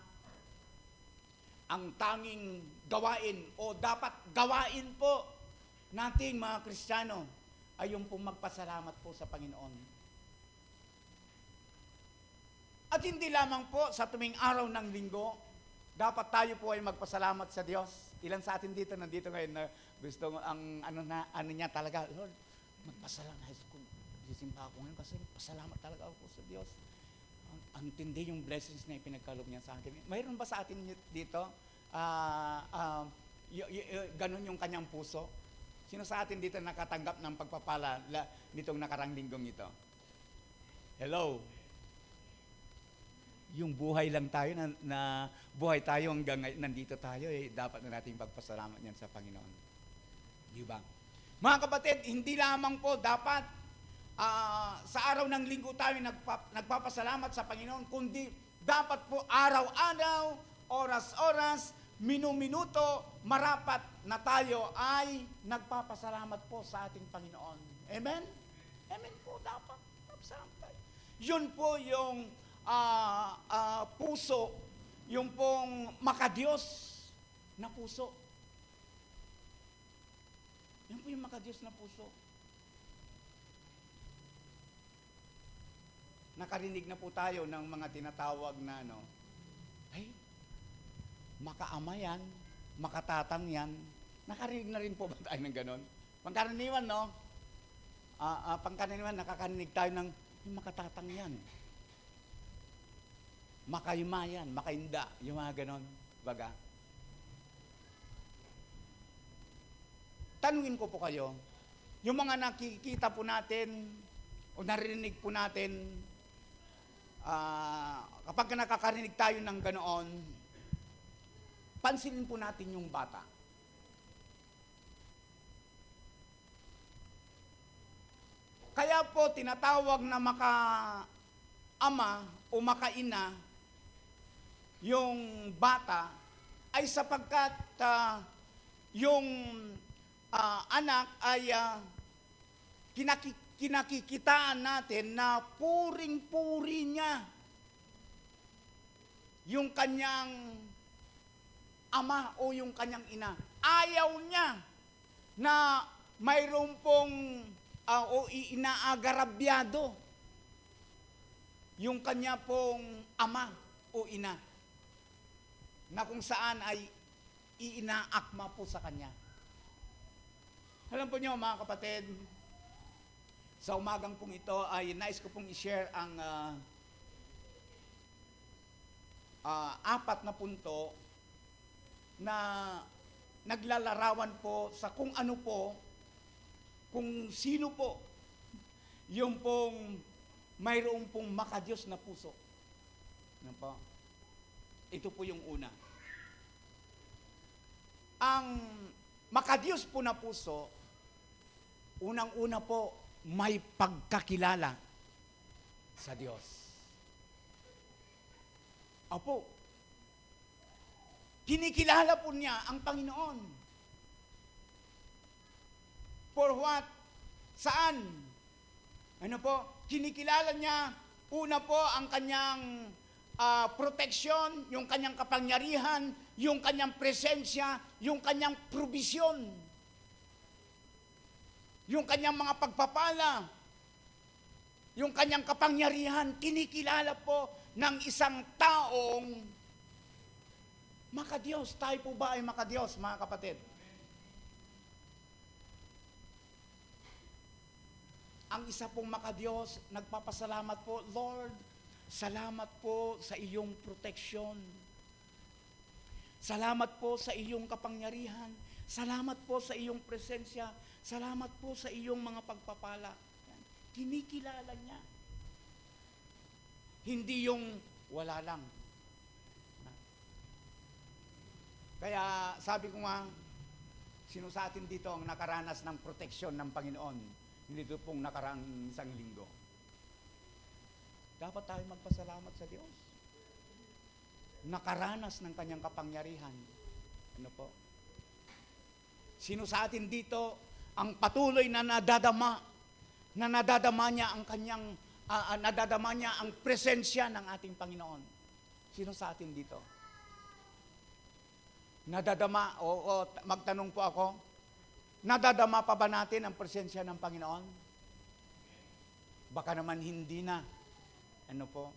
ang tanging gawain o dapat gawain po nating mga Kristiyano ay yung pong magpasalamat po sa Panginoon. At hindi lamang po sa tuming araw ng linggo, dapat tayo po ay magpasalamat sa Diyos. Ilan sa atin dito, nandito ngayon na gusto ang ano niya talaga, Lord, magpasalamat. Sisimba ako ngayon kasi pasalamat talaga ako sa Diyos. Ang tindi yung blessings na ipinagkaloob niya sa akin. Mayroon ba sa atin dito, ganun yung kanyang puso? Sino sa atin dito nakatanggap ng pagpapala nitong nakarang linggong ito? Hello? Yung buhay lang tayo na buhay tayo hanggang nandito tayo, dapat na nating pagpasalamat yan sa Panginoon. Di ba? Mga kapatid, hindi lamang po dapat sa araw ng linggo tayo nagpapasalamat sa Panginoon, kundi dapat po araw-araw, oras-oras, minu-minuto, marapat na tayo ay nagpapasalamat po sa ating Panginoon. Amen? Amen po, dapat. Nagpapasalamat tayo. Yun po yung puso, yung pong makadiyos na puso. Yun po yung makadiyos na puso. Nakarinig na po tayo ng mga tinatawag na ay, makaama yan, makatatang yan. Nakarinig na rin po ba tayo ng ganon? Pangkaraniwan, pangkaraniwan, nakakarinig tayo ng makatatang yan. Makayuma yan, makainda, yung mga ganon, baga. Tanungin ko po kayo, yung mga nakikita po natin o narinig po natin, kapag nakakarinig tayo ng ganoon, pansinin po natin yung bata. Kaya po tinatawag na maka-ama o makaina yung bata ay sapagkat yung anak ay kinakikitaan natin na puring-puri niya yung kanyang ama o yung kanyang ina. Ayaw niya na mayroon pong o inaagarabyado yung kanya pong ama o ina na kung saan ay iinaakma po sa kanya. Alam po niyo mga kapatid, sa umagang pong ito ay nais ko pong i-share ang 4 na punto na naglalarawan po sa kung ano po, kung sino po yung pong mayroong pong makadiyos na puso. Ano po? Ito po yung una. Ang makadiyos po na puso, unang-una po, may pagkakilala sa Diyos. Opo. Kinikilala po niya ang Panginoon. For what? Saan? Ano po? Kinikilala niya, una po, ang kanyang proteksyon, yung kanyang kapangyarihan, yung kanyang presensya, yung kanyang provisyon, yung kanyang mga pagpapala, yung kanyang kapangyarihan, kinikilala po ng isang taong makadiyos. Tayo po ba ay makadiyos, mga kapatid? Ang isa pong makadiyos, nagpapasalamat po, Lord, salamat po sa iyong proteksyon. Salamat po sa iyong kapangyarihan. Salamat po sa iyong presensya. Salamat po sa iyong mga pagpapala. Yan. Kinikilala niya. Hindi yung wala lang. Kaya sabi ko nga, sino sa atin dito ang nakaranas ng proteksyon ng Panginoon? Dito pong nakaraang isang linggo. Dapat tayo magpasalamat sa Diyos. Nakaranas ng kanyang kapangyarihan. Ano po? Sino sa atin dito ang patuloy na nadadama niya ang kanyang, nadadama niya ang presensya ng ating Panginoon? Sino sa atin dito? Nadadama, magtanong po ako, nadadama pa ba natin ang presensya ng Panginoon? Baka naman hindi na. Ano po?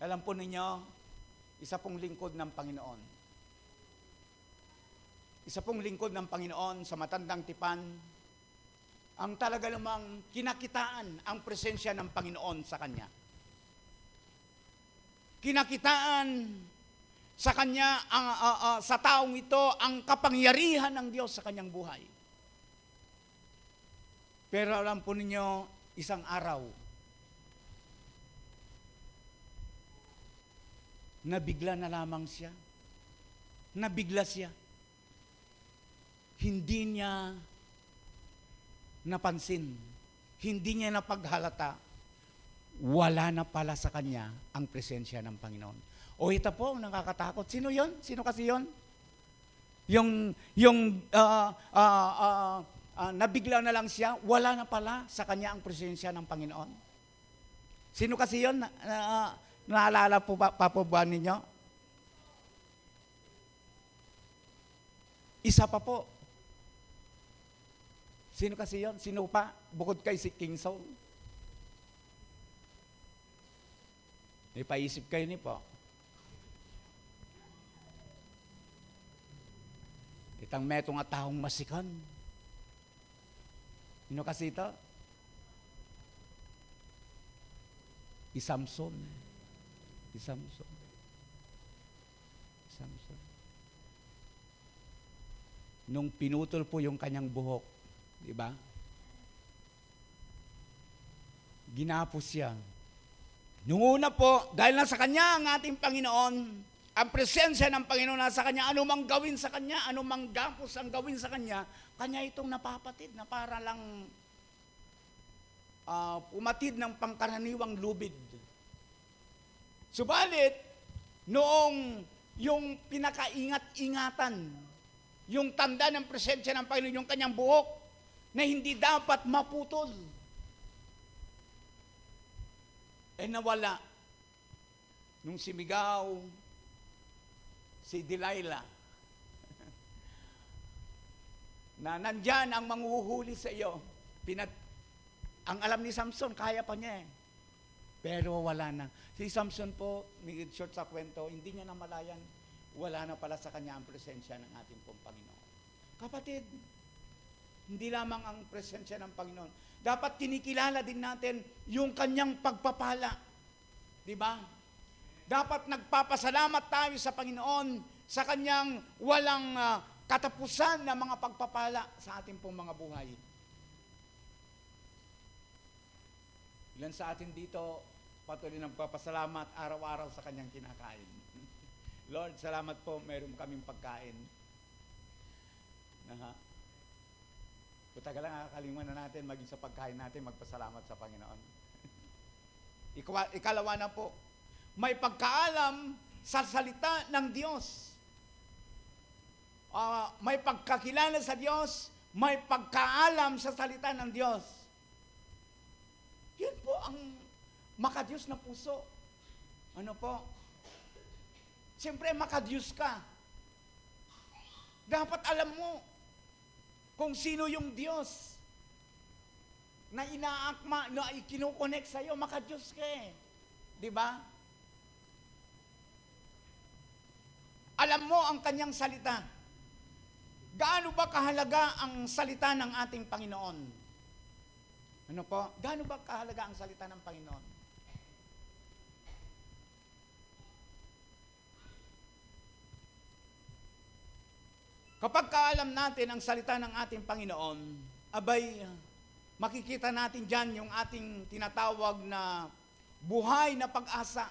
Alam po ninyo, isa pong lingkod ng Panginoon. Isa pong lingkod ng Panginoon sa matandang tipan, ang talaga namang kinakitaan ang presensya ng Panginoon sa Kanya. Kinakitaan sa Kanya, sa taong ito, ang kapangyarihan ng Diyos sa Kanyang buhay. Pero alam po ninyo, isang araw, nabigla na lamang siya. Nabigla siya. Hindi niya napansin, hindi niya napaghalata, wala na pala sa kanya ang presensya ng Panginoon. O ito po, ang nakakatakot. Sino yon? Sino kasi yon? Nabigla na lang siya, wala na pala sa kanya ang presensya ng Panginoon. Sino kasi yon? Naalala po pa po ba ninyo? Isa pa po. Sino kasi yon? Sino pa? Bukod kay si King Saul. May paisip kayo ni po. Itang metong at taong masikan. Sino kasi ito? Samson. Samson. Nung pinutol po yung kanyang buhok, di ba? Ginapos siya. Nung una po, dahil nasa Kanya ang ating Panginoon, ang presensya ng Panginoon nasa Kanya, anumang gawin sa Kanya, anumang gapos ang gawin sa Kanya, Kanya itong napapatid na para lang umatid ng pangkaraniwang lubid. Subalit, noong yung pinakaingat-ingatan, yung tanda ng presensya ng Panginoon, yung kanyang buhok, na hindi dapat maputol, nawala. Nung simigaw, si Delilah, na nandyan ang manghuhuli sa iyo, ang alam ni Samson, kaya pa niya pero wala na. Si Samson po, short sa kwento, hindi niya namalayan, wala na pala sa kanya ang presensya ng ating pong Panginoon. Kapatid, hindi lamang ang presensya ng Panginoon. Dapat kinikilala din natin yung kanyang pagpapala. Di ba? Dapat nagpapasalamat tayo sa Panginoon sa kanyang walang katapusan na mga pagpapala sa ating pong mga buhay. Ilan sa atin dito patuloy nagpapasalamat araw-araw sa kanyang kinakain. Lord, salamat po, meron kaming pagkain. Tagal lang nakakalimutan na natin maging sa pagkain natin, magpasalamat sa Panginoon. Ikalawa na po, may pagkaalam sa salita ng Diyos. May pagkakilala sa Diyos, may pagkaalam sa salita ng Diyos. Yun po ang makadiyos na puso. Ano po? Siyempre, makadiyos ka. Dapat alam mo kung sino yung Diyos na inaakma, na ikinukonek sa'yo, makadiyos ka Di ba? Alam mo ang kanyang salita. Gaano ba kahalaga ang salita ng ating Panginoon? Ano po? Gaano ba kahalaga ang salita ng Panginoon? Kapag kaalam natin ang salita ng ating Panginoon, abay, makikita natin dyan yung ating tinatawag na buhay na pag-asa.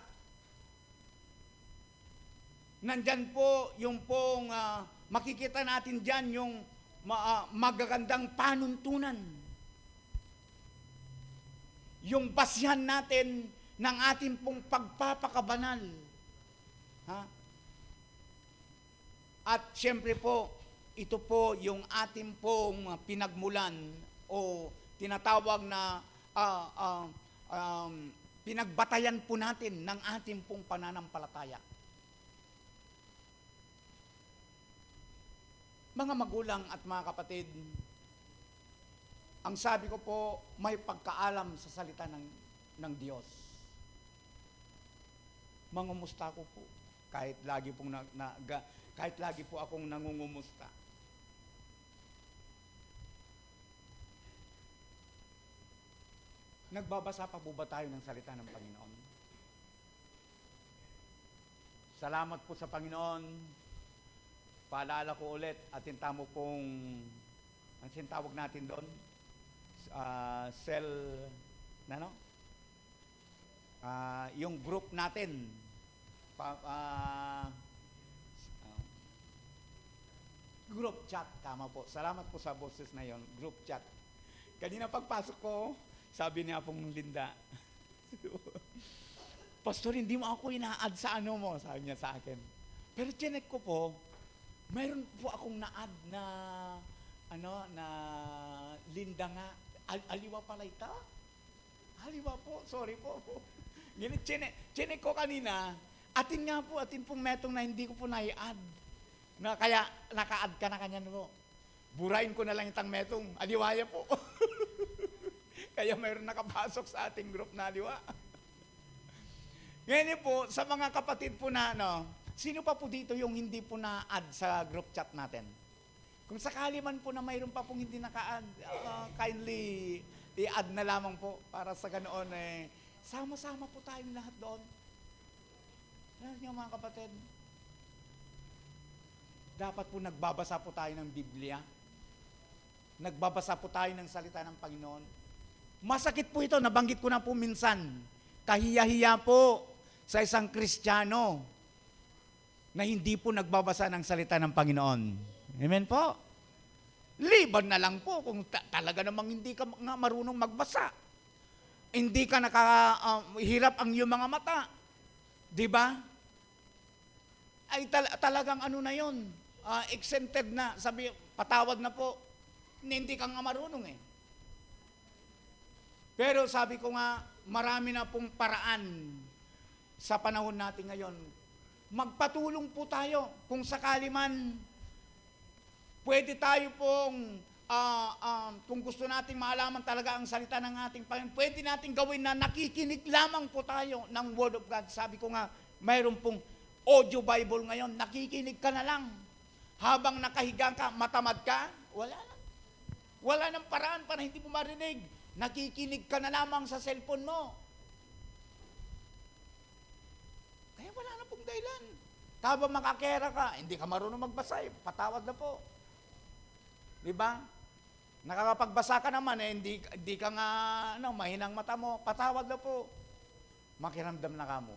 Nandyan po yung pong makikita natin dyan yung magagandang panuntunan. Yung basyan natin ng ating pong pagpapakabanal. At siyempre po, ito po yung ating pong pinagmulan o tinatawag na pinagbatayan po natin ng ating pong pananampalataya. Mga magulang at mga kapatid, ang sabi ko po, may pagkaalam sa salita ng Diyos. Mangumusta ko po, kahit lagi po akong nangungumusta. Nagbabasa pa po ba tayo ng salita ng Panginoon? Salamat po sa Panginoon. Paalala ko ulit, atinta mo pong, ang sintawag natin doon, yung group natin, group chat, tama po. Salamat po sa boses na yon, group chat. Kanina pagpasok ko, sabi niya pong Linda, Pastor, hindi mo ako ina-add sa ano mo, sabi niya sa akin. Pero chinek ko po, mayroon po akong na-add na, na Linda nga. Aliwa pala ito? Aliwa po, sorry po. Ganit, chinek ko kanina, atin pong metong na hindi ko po na-add. Na kaya naka-add ka na kanya mo. Burahin ko na lang itang metong, aliwaya po. Kaya mayroon nakapasok sa ating group na aliwa. Ngayon po, sa mga kapatid po na, sino pa po dito yung hindi po na-add sa group chat natin? Kung sakali man po na mayroon pa pong hindi naka-add, kindly i-add na lamang po para sa ganoon sama-sama po tayong lahat doon. Alam niyo mga kapatid, dapat po nagbabasa po tayo ng Biblia. Nagbabasa po tayo ng salita ng Panginoon. Masakit po ito, nabanggit ko na po minsan. Kahiya-hiya po sa isang Kristiyano na hindi po nagbabasa ng salita ng Panginoon. Amen po? Liban na lang po kung talaga namang hindi ka nga marunong magbasa. Hindi ka hirap ang iyong mga mata. Di ba? Ay talagang ano na yon, exempted na. Sabi, patawad na po. Hindi ka nga marunong eh. Pero sabi ko nga, marami na pong paraan sa panahon natin ngayon. Magpatulong po tayo kung sakali man pwede tayo pong kung gusto nating malaman talaga ang salita ng ating Panginoon, pwede nating gawin na nakikinig lamang po tayo ng Word of God. Sabi ko nga, mayroon pong audio Bible ngayon, nakikinig ka na lang. Habang nakahiga ka, matamad ka, wala na. Wala nang paraan para hindi mo marinig. Nakikinig ka na lamang sa cellphone mo. Kaya wala na pong dahilan. Habang makakera ka, hindi ka marunong magbasa, patawad na po. Di ba? Nakakapagbasa ka naman, hindi ka nga, mahinang mata mo, patawad na po. Makiramdam na ka mo.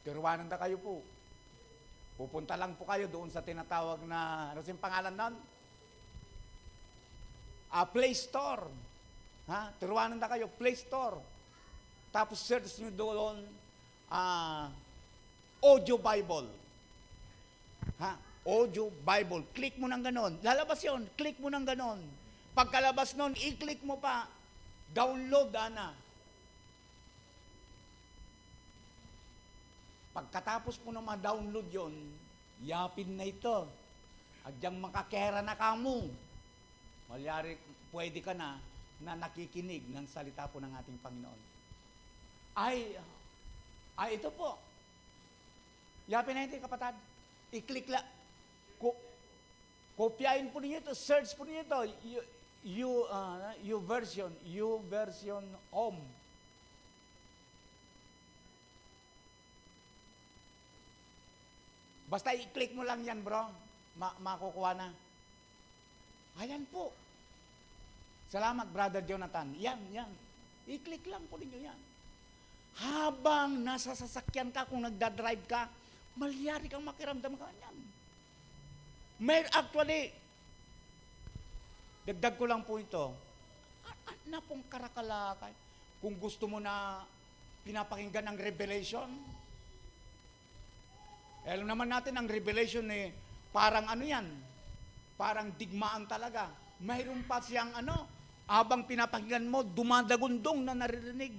Tiruwanan na kayo po. Pupunta lang po kayo doon sa tinatawag na, ano yung pangalan nun? Play Store. Tiruwanan na kayo, Play Store. Tapos search nyo doon, Audio Bible. Audio Bible. Click mo ng ganon. Lalabas yon. Click mo ng ganon. Pagkalabas nun, i-click mo pa. Download na. Pagkatapos mo na ma-download yon, yapin na ito. Adyang makakera na kamo. Malyari, pwede ka na nakikinig ng salita po ng ating Panginoon. Ay, ito po. Yapin na ito, kapatid. I-click lang. Kopyahin po ninyo ito. Search po ninyo ito. U version home. Basta i-click mo lang yan, bro. Makukuha na. Ayan po. Salamat, Brother Jonathan. Yan. I-click lang po ninyo yan. Habang nasa sasakyan ka, kung nagdadrive ka, malyari kang makiramdam ka yan. May actually, dagdag ko lang po ito, na pong karakalakay. Kung gusto mo na pinapakinggan ng Revelation, alam naman natin ang Revelation parang ano yan, parang digmaan talaga. Mayroon pa siyang habang pinapakinggan mo, dumadagundong na naririnig.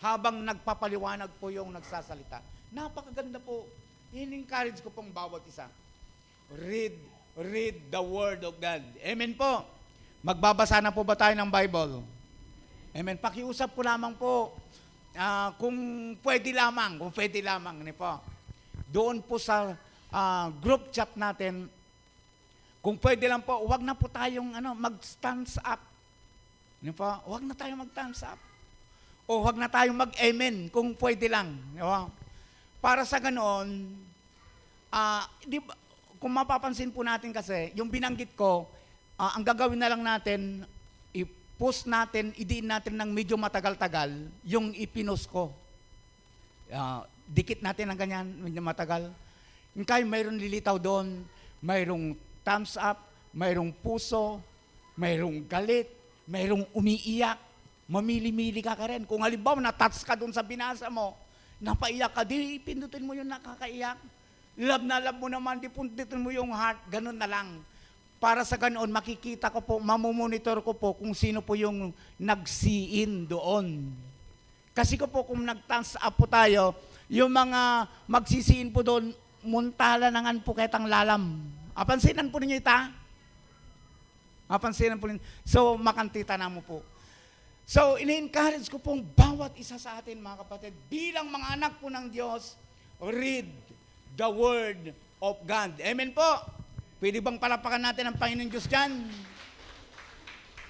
Habang nagpapaliwanag po yung nagsasalita. Napakaganda po in-encourage ko pong bawat isa. Read the Word of God. Amen po. Magbabasa na po ba tayo ng Bible? Amen. Pakiusap po lamang po. Kung pwede lamang, ano po. Doon po sa group chat natin, kung pwede lang po, wag na po tayong mag-thumbs up. Ano po? Wag na tayong mag-thumbs up. O wag na tayong mag-amen kung pwede lang. Di ba? Para sa ganoon, di ba, kung mapapansin po natin kasi, yung binanggit ko, ang gagawin na lang natin, i-post natin, idiin natin ng medyo matagal-tagal, yung ipinost ko. Dikit natin ng ganyan, medyo matagal. Yung kayo, mayroong lilitaw doon, mayroong thumbs up, mayroong puso, mayroong galit, mayroong umiiyak, mamili-mili ka rin. Kung halimbawa, na-touch ka doon sa binasa mo, napaiyak ka, di pindutin mo yung nakakaiyak. Love na love mo naman, di pundutin mo yung heart, ganun na lang. Para sa ganoon, makikita ko po, mamomonitor ko po kung sino po yung nag-see-in doon. Kasi ko po, kung nag-thumbs up po tayo, yung mga magsisiin po doon, muntala nangan po ketang lalam. Apansinan po ninyo ita? Apansinan po ninyo. So, makantita na mo po. So, ini-encourage ko pong bawat isa sa atin, mga kapatid, bilang mga anak po ng Diyos, read the Word of God. Amen po. Pwede bang palapakan natin ang Panginoon Diyos dyan?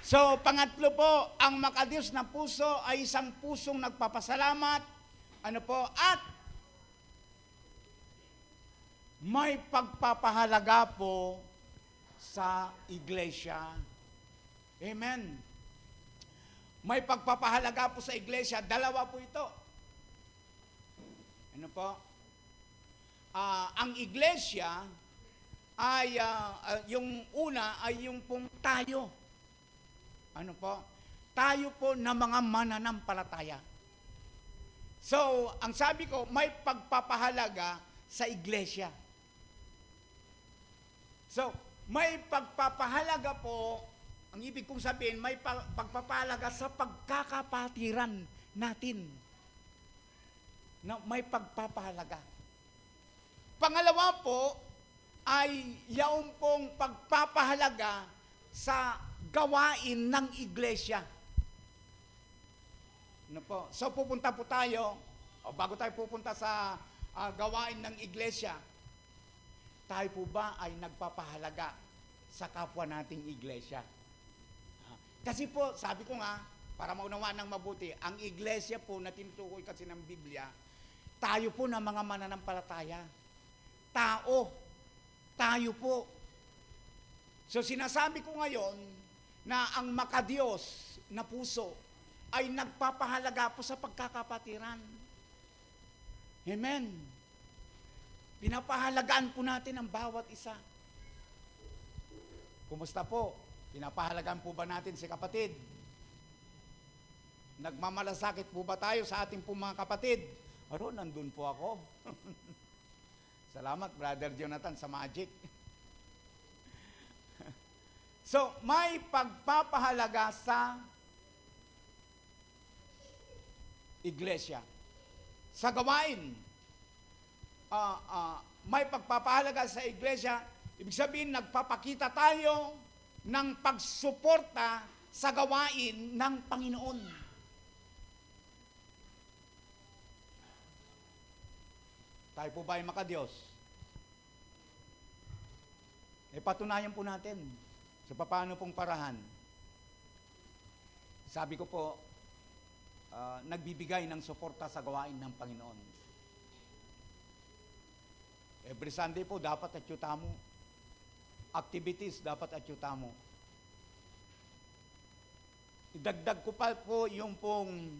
So, pangatlo po, ang makadiyos na puso ay isang pusong nagpapasalamat, at may pagpapahalaga po sa iglesia. Amen. May pagpapahalaga po sa iglesia. Dalawa po ito. Ang iglesia ay, yung una ay yung pong tayo. Tayo po na mga mananampalataya. So, ang sabi ko, may pagpapahalaga sa iglesia. So, may pagpapahalaga po, ang ibig kong sabihin, may pagpapahalaga sa pagkakapatiran natin. May pagpapahalaga. Pangalawa po, ay yaong pong pagpapahalaga sa gawain ng iglesia. So, pupunta po tayo, bago tayo pupunta sa gawain ng iglesia, tayo po ba ay nagpapahalaga sa kapwa nating iglesia? Kasi po, sabi ko nga, para maunawaan ng mabuti, ang iglesia po na tinutukoy kasi ng Biblia, tayo po na mga mananampalataya. Tayo po. So sinasabi ko ngayon na ang makadiyos na puso ay nagpapahalaga po sa pagkakapatiran. Amen. Pinapahalagaan po natin ang bawat isa. Kumusta po? Pinapahalagaan po ba natin si kapatid? Nagmamalasakit po ba tayo sa ating po mga kapatid? Nandun po ako. Salamat, Brother Jonathan, sa magic. So, may pagpapahalaga sa iglesia. Sa gawain, may pagpapahalaga sa iglesia, ibig sabihin, nagpapakita tayo ng pagsuporta sa gawain ng Panginoon. Tayo po ba ay makadiyos? Patunayan po natin sa paano pong parahan. Sabi ko po, nagbibigay ng suporta sa gawain ng Panginoon. Every Sunday po, dapat atyuta mo. Activities, dapat atyuta mo. Idagdag ko pa po yung pong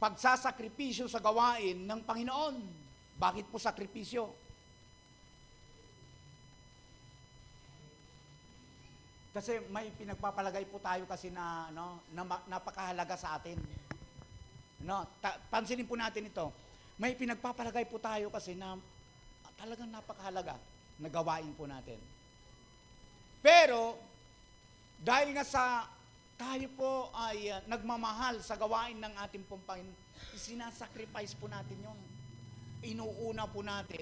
pagsasakripisyo sa gawain ng Panginoon. Bakit po sakripisyo? Kasi may pinagpapalagay po tayo kasi na napakahalaga sa atin. Pansinin po natin ito. May pinagpapalagay po tayo kasi na talagang napakahalaga na gawain po natin. Pero dahil nga sa tayo po ay nagmamahal sa gawain ng ating pong Panginoon, sinasacrifice po natin yon. Inuuna po natin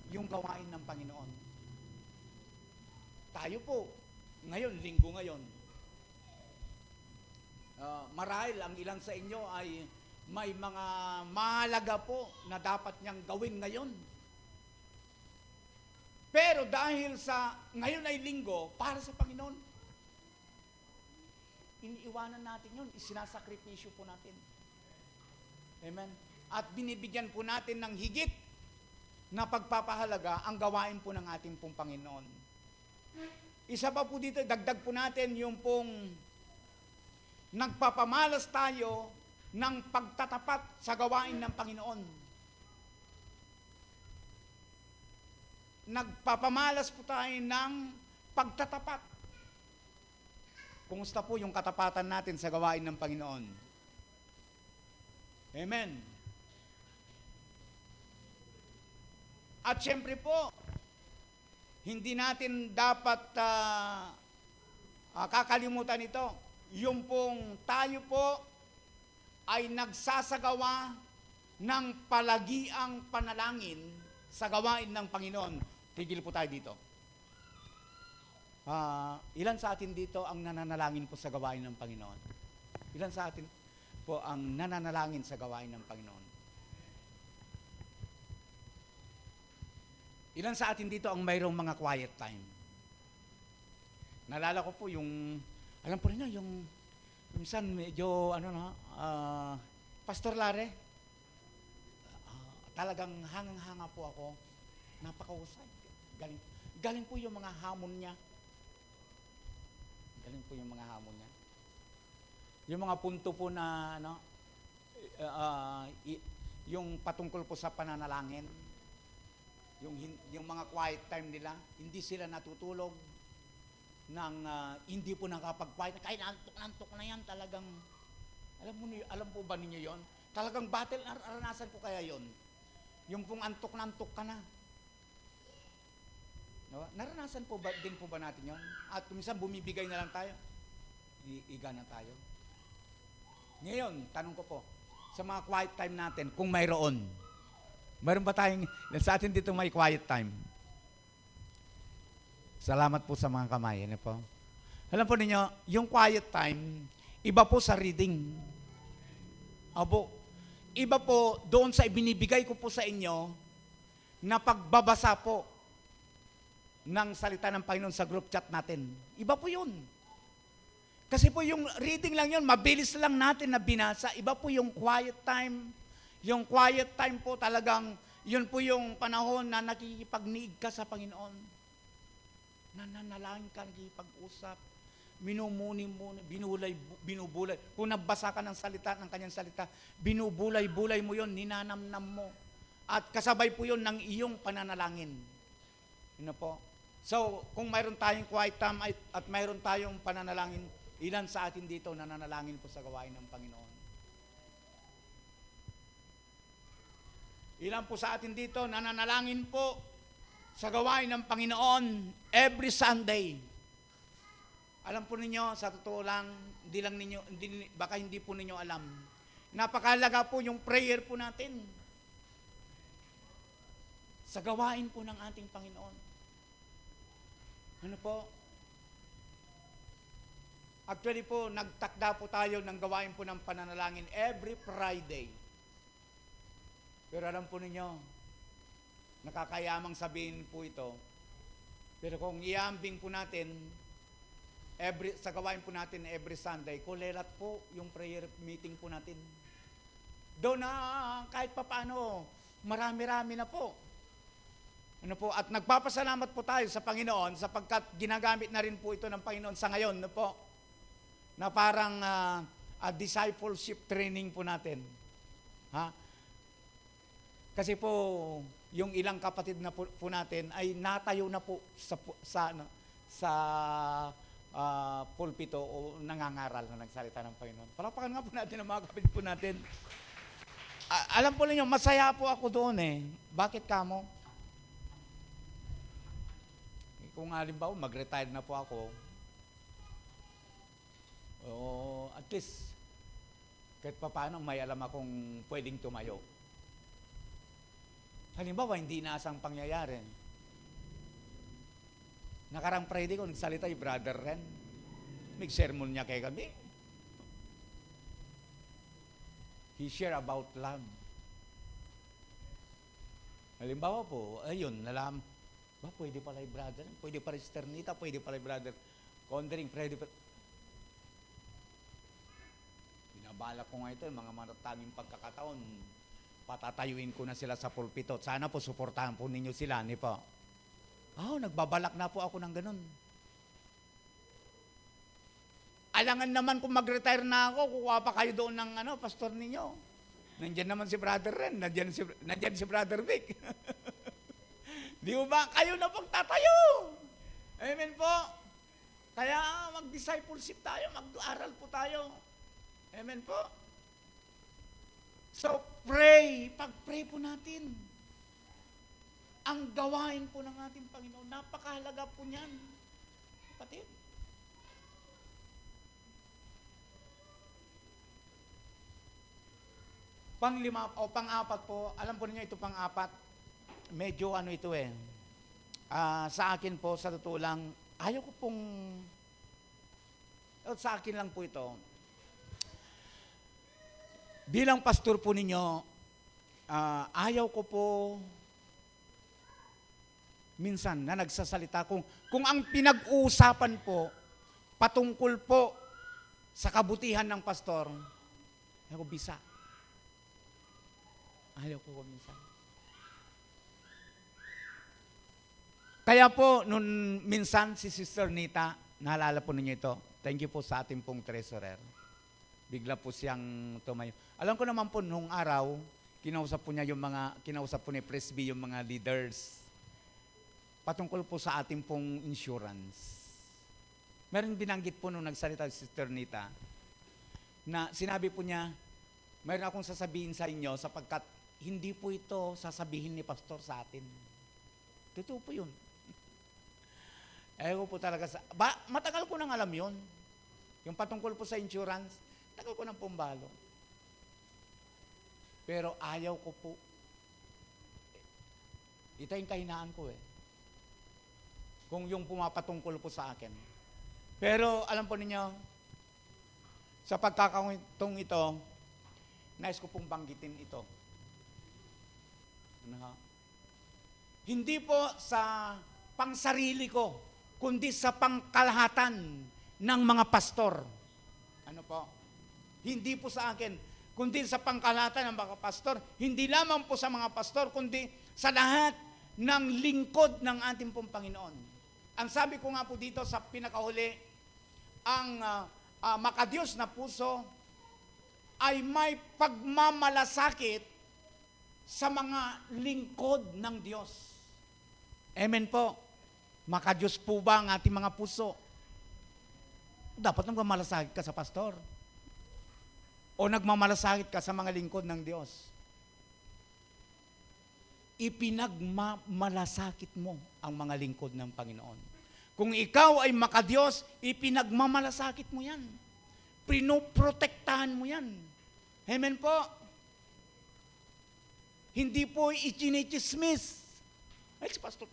yung gawain ng Panginoon. Tayo po, ngayon, linggo ngayon, marahil ang ilan sa inyo ay may mga mahalaga po na dapat niyang gawin ngayon. Pero dahil sa ngayon ay linggo, para sa Panginoon, iniiwanan natin yun, isinasakripisyo po natin. Amen? At binibigyan po natin ng higit na pagpapahalaga ang gawain po ng ating pong Panginoon. Isa pa po dito, dagdag po natin yung pong nagpapamalas tayo ng pagtatapat sa gawain ng Panginoon. Nagpapamalas po tayo ng pagtatapat. Kumusta po yung katapatan natin sa gawain ng Panginoon? Amen. At syempre po, hindi natin dapat kakalimutan ito. Yung pong tayo po ay nagsasagawa ng palagiang panalangin sa gawain ng Panginoon. Tigil po tayo dito. Ilan sa atin dito ang nananalangin po sa gawain ng Panginoon? Ilan sa atin po ang nananalangin sa gawain ng Panginoon? Ilan sa atin dito ang mayroong mga quiet time? Nalala ko po yung, alam po niyo yung minsan medyo, Pastor Lare, talagang hangang-hanga po ako, napakahusay. Galing po yung mga hamon niya. Galing po yung mga hamon niya. Yung mga punto po na, yung patungkol po sa pananalangin, yung mga quiet time nila, hindi sila natutulog ng hindi po nakapag-quiet. Kahit antok na yan, talagang, alam po ba ninyo yon? Talagang battle, naranasan ko kaya yon. Yung pong antok na antok ka na. No? Naranasan po ba, din po ba natin yon? At minsan bumibigay na lang tayo. Iga na tayo. Ngayon, tanong ko po, sa mga quiet time natin, kung mayroon ba tayong, sa atin dito may quiet time? Salamat po sa mga kamay. Ano po? Alam po ninyo, yung quiet time, iba po sa reading. Abo, iba po doon sa ibinibigay ko po sa inyo na pagbabasa po ng salita ng Panginoon sa group chat natin. Iba po yun. Kasi po yung reading lang yun, mabilis lang natin na binasa. Iba po yung quiet time. Yung quiet time po talagang, yun po yung panahon na nakikipagniig ka sa Panginoon. Nananalangin ka, nakikipag-usap, minumuni-muni, binubulay. Kung nabasa ka ng salita, ng kanyang salita, binubulay-bulay mo yun, ninanamnam mo. At kasabay po yun ng iyong pananalangin. Yun po. So, kung mayroon tayong quiet time at mayroon tayong pananalangin, ilan sa atin dito nananalangin po sa gawain ng Panginoon? Ilan po sa atin dito nananalangin po sa gawain ng Panginoon every Sunday? Alam po ninyo, sa totoo lang, baka hindi po ninyo alam. Napakahalaga po yung prayer po natin sa gawain po ng ating Panginoon. Ano po? Actually po, nagtakda po tayo ng gawain po ng pananalangin every Friday. Pero alam po ninyo, nakakayamang sabihin po ito. Pero kung iambing po natin, sa gawain po natin every Sunday, kulelat po yung prayer meeting po natin. Doon na kahit papaano, marami-rami na po. Ano po? At nagpapasalamat po tayo sa Panginoon sapagkat ginagamit na rin po ito ng Panginoon sa ngayon, no po? Na parang discipleship training po natin. Ha? Kasi po, yung ilang kapatid na po natin ay natayo na po sa pulpito o nangangaral na nagsalita ng Panginoon. Palapakan nga po natin ang mga kapatid po natin. Alam po ninyo, masaya po ako doon eh. Bakit kamo? Kung halimbawa, mag-retire na po ako, O at least, kahit pa paano may alam akong pwedeng tumayo. Halimbawa, hindi inaasang pangyayari. Nakarang Friday ko, nagsalita yung brother Ren. May sermon niya kay kami. He share about love. Halimbawa po, ayun, nalam, ba, pwede pala yung brother, pwede pala yung Sister Nita, pwede pala yung brother Condring, pwede pala. Binabalak ko nga ito, yung mga matatanging pagkakataon, patatayuin ko na sila sa pulpito. Sana po, suportahan po ninyo sila, ni po. Nagbabalak na po ako ng ganun. Alangan naman kung mag-retire na ako, kukuha pa kayo doon ng pastor ninyo. Nandiyan naman si Brother Ren, nandiyan si Brother Vic. Di ba? Kayo na pong tatayo. Amen po. Kaya mag-discipleship tayo, mag-aral po tayo. Amen po. So, pray. Pag-pray po natin. Ang gawain po ng ating Panginoon, napakahalaga po niyan. Kapatid. Panglima o pang-apat po, alam po niyo ito pang-apat, medyo ito sa akin po, sa totoo lang, ayaw ko pong, sa akin lang po ito, bilang pastor po ninyo, ayaw ko po, minsan na nagsasalita, kung ang pinag-uusapan po, patungkol po sa kabutihan ng pastor, ayaw ko bisa. Ayaw ko minsan. Kaya po, nung minsan si Sister Nita, naalala po ninyo ito, thank you po sa ating pong treasurer. Bigla po siyang tumayo. Alam ko naman po, nung araw, kinausap po ni Presby yung mga leaders. Patungkol po sa ating pong insurance. Meron binanggit po nung nagsalita si Sister Nita, na sinabi po niya, mayroon akong sasabihin sa inyo sapagkat hindi po ito sasabihin ni pastor sa atin. Totoo po yun. Ko po talaga matagal ko nang alam yun. Yung patungkol po sa insurance, tagal ko nang pumbalo. Pero ayaw ko po. Ito yung kahinaan ko kung yung pumapatungkol po sa akin. Pero alam po ninyo, sa pagkakauntong ito, nais ko pong banggitin ito. Hindi po sa pangsarili ko, kundi sa pangkalahatan ng mga pastor. Hindi po sa akin, kundi sa pangkalahatan ng mga pastor. Hindi lamang po sa mga pastor, kundi sa lahat ng lingkod ng ating pong Panginoon. Ang sabi ko nga po dito sa pinakahuli, ang makadiyos na puso ay may pagmamalasakit sa mga lingkod ng Diyos. Amen po. Makadiyos po ba ang ating mga puso? Dapat nagmamalasakit ka sa pastor. O nagmamalasakit ka sa mga lingkod ng Diyos. Ipinagmamalasakit mo ang mga lingkod ng Panginoon. Kung ikaw ay makadiyos, ipinagmamalasakit mo yan. Pinoprotektahan mo yan. Amen po. Hindi po ichinichismis. Ay, si pastor,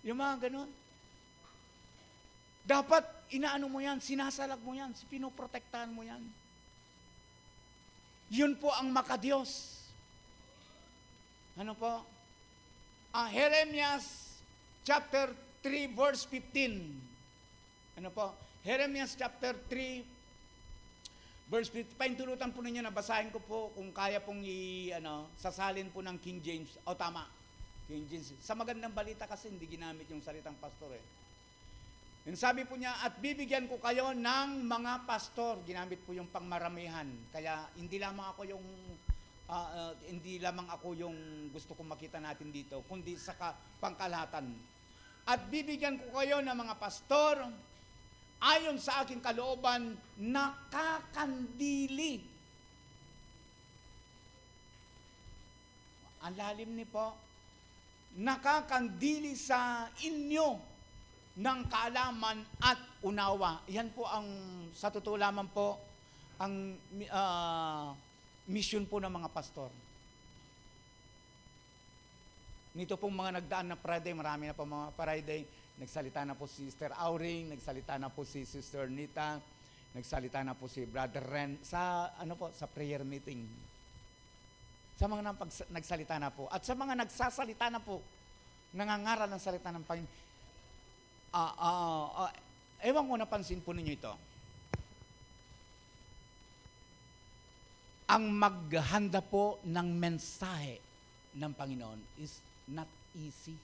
yung mga ganun. Dapat inaano mo yan, sinasalag mo yan, pinoprotektahan mo yan. Yun po ang makadiyos. Ano po? Jeremias chapter 3 verse 15. Ano po? Jeremias chapter 3 verse 50, paintulutan po ninyo na basahin ko po kung kaya pong sasalin po ng King James. Tama. King James. Sa magandang balita kasi hindi ginamit yung salitang pastor Yung sabi po niya, at bibigyan ko kayo ng mga pastor. Ginamit po yung pangmaramihan. Kaya hindi lamang ako yung gusto kong makita natin dito, kundi sa pangkalahatan. At bibigyan ko kayo ng mga pastor ayon sa aking kalooban, nakakandili. Ang lalim ni po. Nakakandili sa inyo ng kaalaman at unawa. Yan po ang, sa totoo lamang po, ang mission po ng mga pastor. Nito pong mga nagdaan na Friday, marami na po mga Friday, nagsalita na po si Sister Auring, nagsalita na po si Sister Nita, nagsalita na po si Brother Ren sa sa prayer meeting. Sa mga nagsalita na po at sa mga nagsasalita na po, nangangaral ng salita ng Panginoon. Ewan ko, napansin po ninyo ito. Ang maghanda po ng mensahe ng Panginoon is not easy.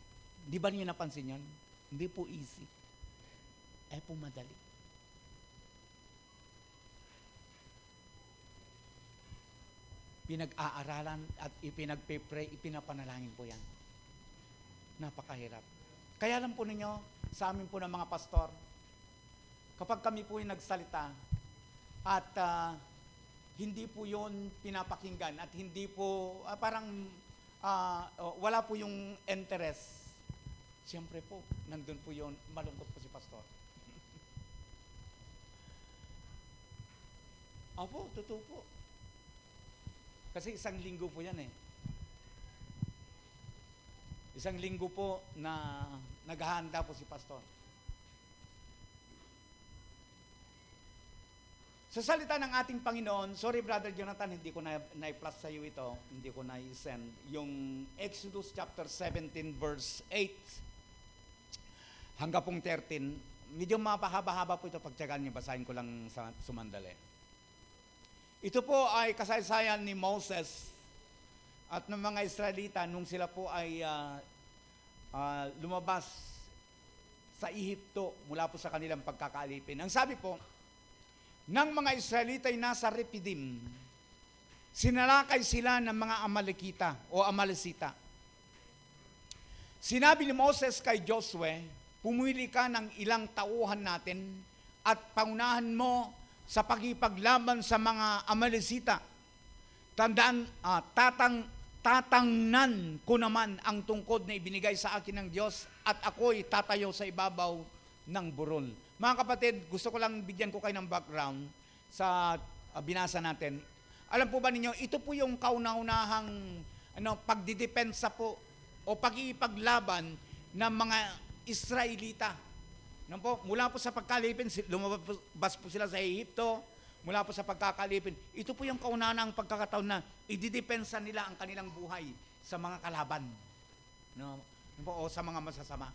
Di ba niyo napansin yan? Hindi po easy. Po madali. Pinag-aaralan at ipinagpe-pray, ipinapanalangin po yan. Napakahirap. Kaya lang po ninyo, sa amin po ng mga pastor, kapag kami po yung nagsalita at hindi po yun pinapakinggan at hindi po wala po yung interest, siyempre po, nandun po yun, malungkot po si pastor. Opo, totoo po. Kasi isang linggo po yan eh. Isang linggo po na naghahanda po si pastor. Sa salita ng ating Panginoon, sorry Brother Jonathan, hindi ko na-plus sa iyo ito, hindi ko na-send, yung Exodus chapter 17 verse 8 hanggang pong 13, medyo mapahaba-haba po ito, pagtyagaan niyo, basahin ko lang sa sumandali. Ito po ay kasaysayan ni Moses at ng mga Israelita nung sila po ay lumabas sa Ehipto mula po sa kanilang pagkakaalipin. Ang sabi po, nang mga Israelita ay nasa Refidim, sinalakay sila ng mga Amalekita o Amalesita. Sinabi ni Moses kay Josue, pumili ka ng ilang tauhan natin at pangunahan mo sa pagipaglaban sa mga Amalesita. Tandaan, tatangnan ko naman ang tungkod na ibinigay sa akin ng Diyos at ako'y tatayo sa ibabaw ng burol. Mga kapatid, gusto ko lang bigyan ko kayo ng background sa binasa natin. Alam po ba ninyo, ito po yung kauna-unahang pagdidepensa po o pag-iipaglaban ng mga Israelita. Mula po sa pagkalipin, lumabas po sila sa Ehipto, mula po sa pagkakalipin. Ito po yung kauna-unahang pagkakataon na ididepensa nila ang kanilang buhay sa mga kalaban. O sa mga masasama.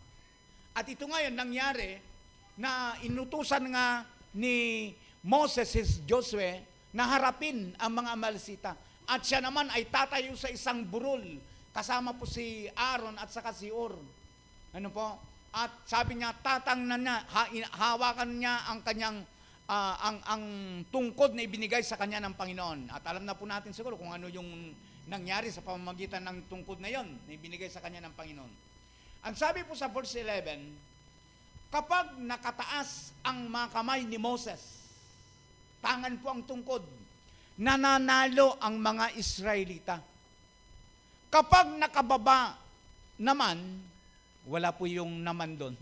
At ito ngayon nangyari, na inutusan nga ni Moses, Josue, na harapin ang mga Amalesita. At siya naman ay tatayo sa isang burol, kasama po si Aaron at saka si Hur. At sabi niya, tatangnan niya, hawakan niya ang kanyang, ang tungkod na ibinigay sa kanya ng Panginoon. At alam na po natin siguro kung ano yung nangyari sa pamamagitan ng tungkod na yon na ibinigay sa kanya ng Panginoon. Ang sabi po sa verse 11, kapag nakataas ang mga kamay ni Moses, tangan po ang tungkod, nananalo ang mga Israelita. Kapag nakababa naman, wala po yung naman doon,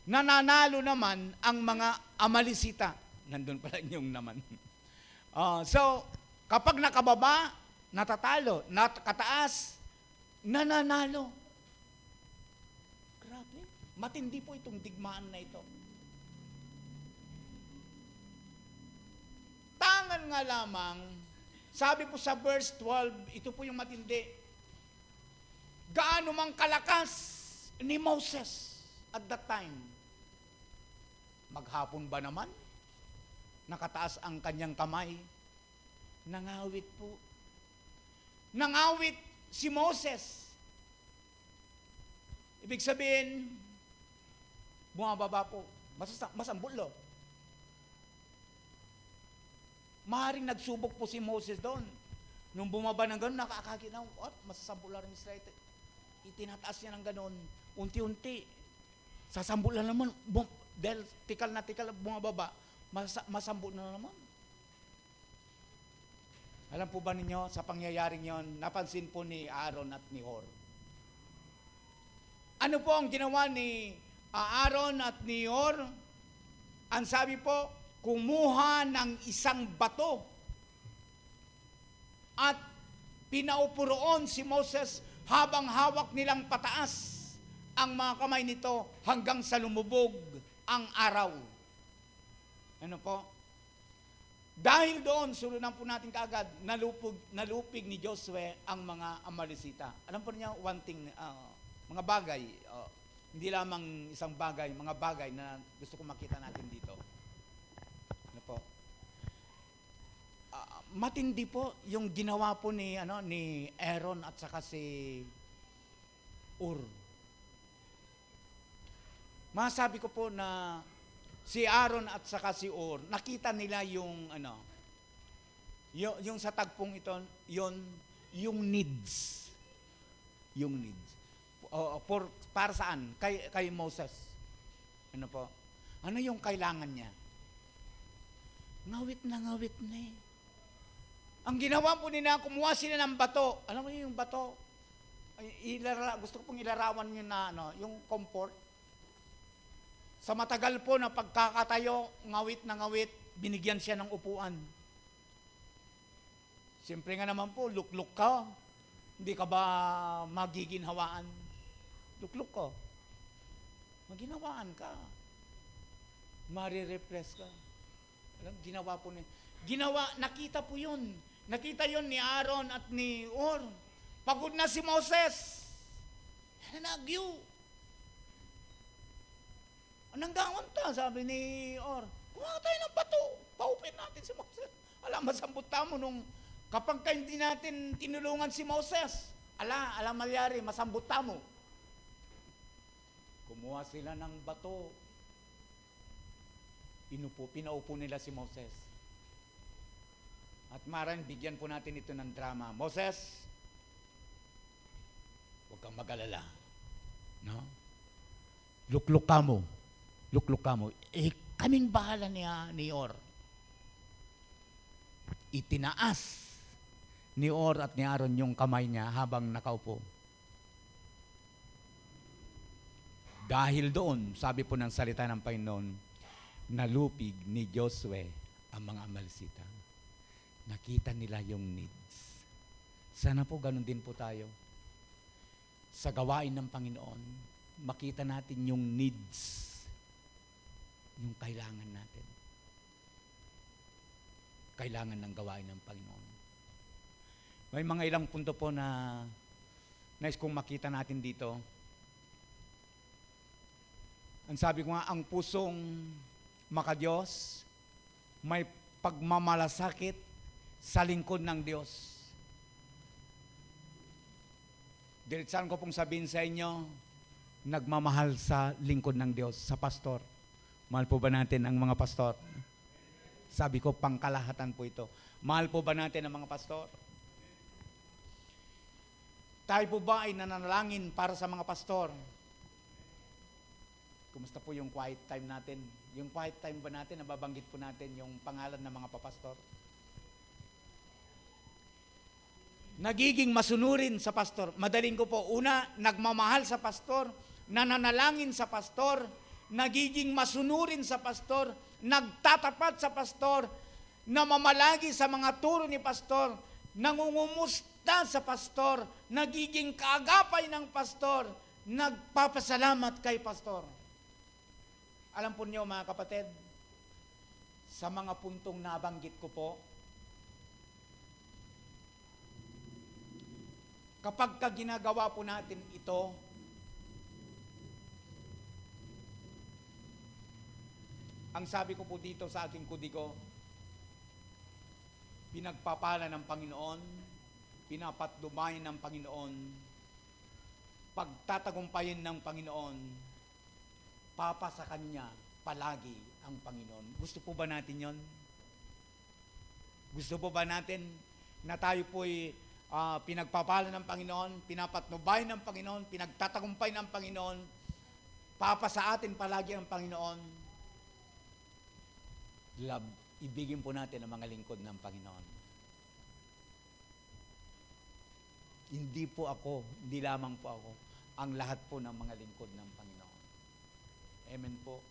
nananalo naman ang mga Amalesita. Nandun pala yung naman. So, kapag nakababa, natatalo. Nakataas, nananalo. Matindi po itong digmaan na ito. Tangan nga lamang, sabi po sa verse 12, ito po yung matindi. Gaano mang kalakas ni Moses at that time. Maghapon ba naman? Nakataas ang kanyang kamay. Nangawit po. Nangawit si Moses. Ibig sabihin, bumababa po. Masambulo. Maaaring nagsubok po si Moses doon. Nung bumaba ng gano'n, nakakakita, masasambula rin Israel. Itinataas niya ng gano'n, unti-unti. Sasambula naman, dahil tikal na tikal, bumababa, masambul na naman. Alam po ba ninyo, sa pangyayaring yon, napansin po ni Aaron at ni Hur. Ano po ang ginawa ni Aaron at ni Hur, ang sabi po, kumuha ng isang bato at pinaupo roon si Moses habang hawak nilang pataas ang mga kamay nito hanggang sa lumubog ang araw. Ano po? Dahil doon, sundan po natin kaagad, nalupig ni Josue ang mga Amalisita. Alam po niya, one thing, mga bagay, hindi lamang isang bagay, mga bagay na gusto kong makita natin dito. Ano po? Matindi po yung ginawa po ni Aaron at saka si Hur. Masabi ko po na si Aaron at saka si Hur, nakita nila yung yung sa tagpong ito, yung needs. Yung needs. Para saan? Kay Moses. Ano po? Ano yung kailangan niya? Ngawit na eh. Ang ginawa po nila, kumuha sila ng bato. Alam mo yung bato? Gusto ko pong ilarawan yun na yung comfort. Sa matagal po na pagkakatayo, ngawit na ngawit, binigyan siya ng upuan. Siyempre nga naman po, lukluk ka. Hindi ka ba magiginhawaan? Lukluk ka. Maginhawaan ka. Marirepress ka. Alam, ginawa po niya. Nakita po yun. Nakita yun ni Aaron at ni Hur. Pagod na si Moses. Nagyo. Anong gawin ta? Sabi ni Hur. Kuha tayo ng bato. Paupin natin si Moses. Alam, masambot mo nung kapag hindi natin tinulungan si Moses. Alam malyari, masambot mo. Kumuha sila ng bato. Pinaupo nila si Moses. At maran, bigyan po natin ito ng drama. Moses, huwag kang mag-alala. No? Lukluk ka mo. Kaming bahala ni Hur. Itinaas ni Hur at ni Aaron yung kamay niya habang nakaupo. Dahil doon, sabi po ng salita ng Panginoon, nalupig ni Josue ang mga Amalisita. Nakita nila yung needs. Sana po ganun din po tayo. Sa gawain ng Panginoon, makita natin yung needs, yung kailangan natin. Kailangan ng gawain ng Panginoon. May mga ilang punto po na nais kong makita natin dito. Ang sabi ko nga, ang pusong makadiyos, may pagmamalasakit sa lingkod ng Diyos. Diretsahan ko pong sabihin sa inyo, nagmamahal sa lingkod ng Diyos, sa pastor. Mahal po ba natin ang mga pastor? Sabi ko, pangkalahatan po ito. Mahal po ba natin ang mga pastor? Tayo po ba ay nananalangin para sa mga pastor? Kumusta po yung quiet time natin? Yung quiet time ba natin, nababanggit po natin yung pangalan ng mga papastor? Nagiging masunurin sa pastor. Madaling ko po, una, nagmamahal sa pastor, nananalangin sa pastor, nagiging masunurin sa pastor, nagtatapat sa pastor, namamalagi sa mga turo ni pastor, nangungumusta sa pastor, nagiging kaagapay ng pastor, nagpapasalamat kay pastor. Alam po niyo mga kapatid, sa mga puntong nabanggit ko po, kapag ginagawa po natin ito, ang sabi ko po dito sa aking kudigo, pinagpapala ng Panginoon, pinapatnubayan ng Panginoon, pagtatagumpayin ng Panginoon, papa sa Kanya palagi ang Panginoon. Gusto po ba natin yon? Gusto po ba natin na tayo po'y pinagpapala ng Panginoon, pinapatnubayan ng Panginoon, pinagtatagumpay ng Panginoon, papa sa atin palagi ang Panginoon? Love, ibigin po natin ang mga lingkod ng Panginoon. Hindi po ako, hindi lamang po ako, ang lahat po ng mga lingkod ng Panginoon. Amen po.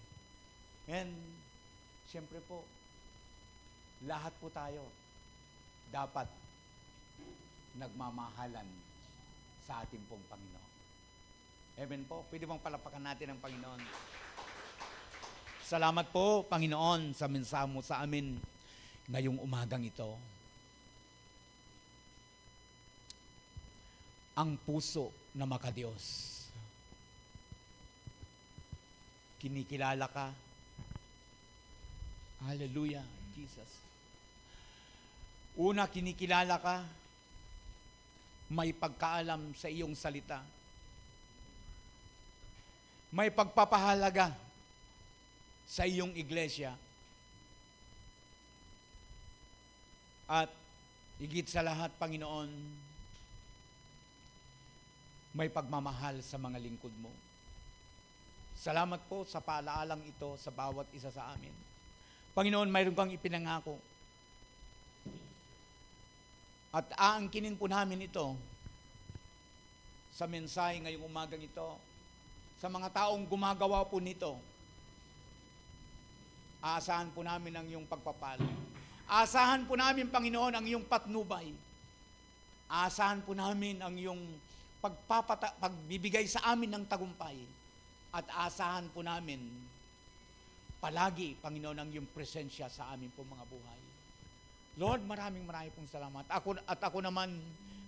And, siyempre po, lahat po tayo dapat nagmamahalan sa ating pong Panginoon. Amen po. Pwede bang palapakan natin ang Panginoon? Salamat po, Panginoon, sa mensahe mo sa amin ngayong umagang ito. Ang puso na makadiyos. Kinikilala ka. Hallelujah, Jesus. Una, kinikilala ka. May pagkaalam sa iyong salita. May pagpapahalaga sa iyong iglesia. At higit sa lahat, Panginoon, may pagmamahal sa mga lingkod mo. Salamat po sa paalaalang ito sa bawat isa sa amin. Panginoon, mayroon kang ipinangako. At aangkinin po namin ito sa mensahe ngayong umagang ito. Sa mga taong gumagawa po nito, aasahan po namin ang iyong pagpapala. Aasahan po namin, Panginoon, ang iyong patnubay. Aasahan po namin ang iyong pagbibigay sa amin ng tagumpay. At aasahan po namin palagi, Panginoon, ang iyong presensya sa amin po mga buhay. Lord, maraming pong salamat. Ako naman,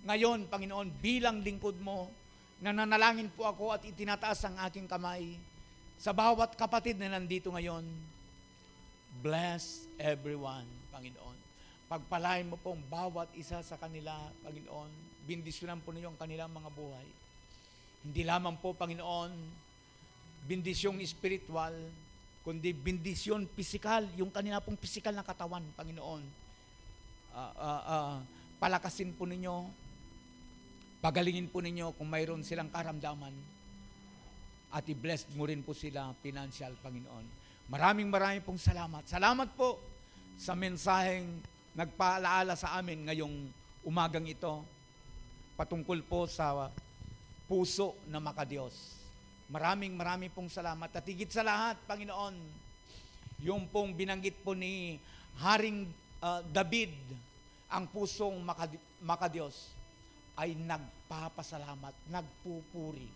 ngayon, Panginoon, bilang lingkod mo, nananalangin po ako at itinataas ang aking kamay sa bawat kapatid na nandito ngayon. Bless everyone, Panginoon. Pagpalain mo pong bawat isa sa kanila, Panginoon. Bindisyonan po ninyo ang kanilang mga buhay. Hindi lamang po, Panginoon, bindisyong spiritual, kundi bindisyon pisikal, yung kanila pong pisikal na katawan, Panginoon. Palakasin po ninyo, pagalingin po ninyo kung mayroon silang karamdaman, at i-bless mo rin po sila financial, Panginoon. Maraming pong salamat. Salamat po sa mensaheng nagpaalaala sa amin ngayong umagang ito patungkol po sa puso na makadiyos. Maraming pong salamat. At higit sa lahat, Panginoon, yung pong binanggit po ni Haring David, ang pusong makadiyos, ay nagpapasalamat, nagpupuri.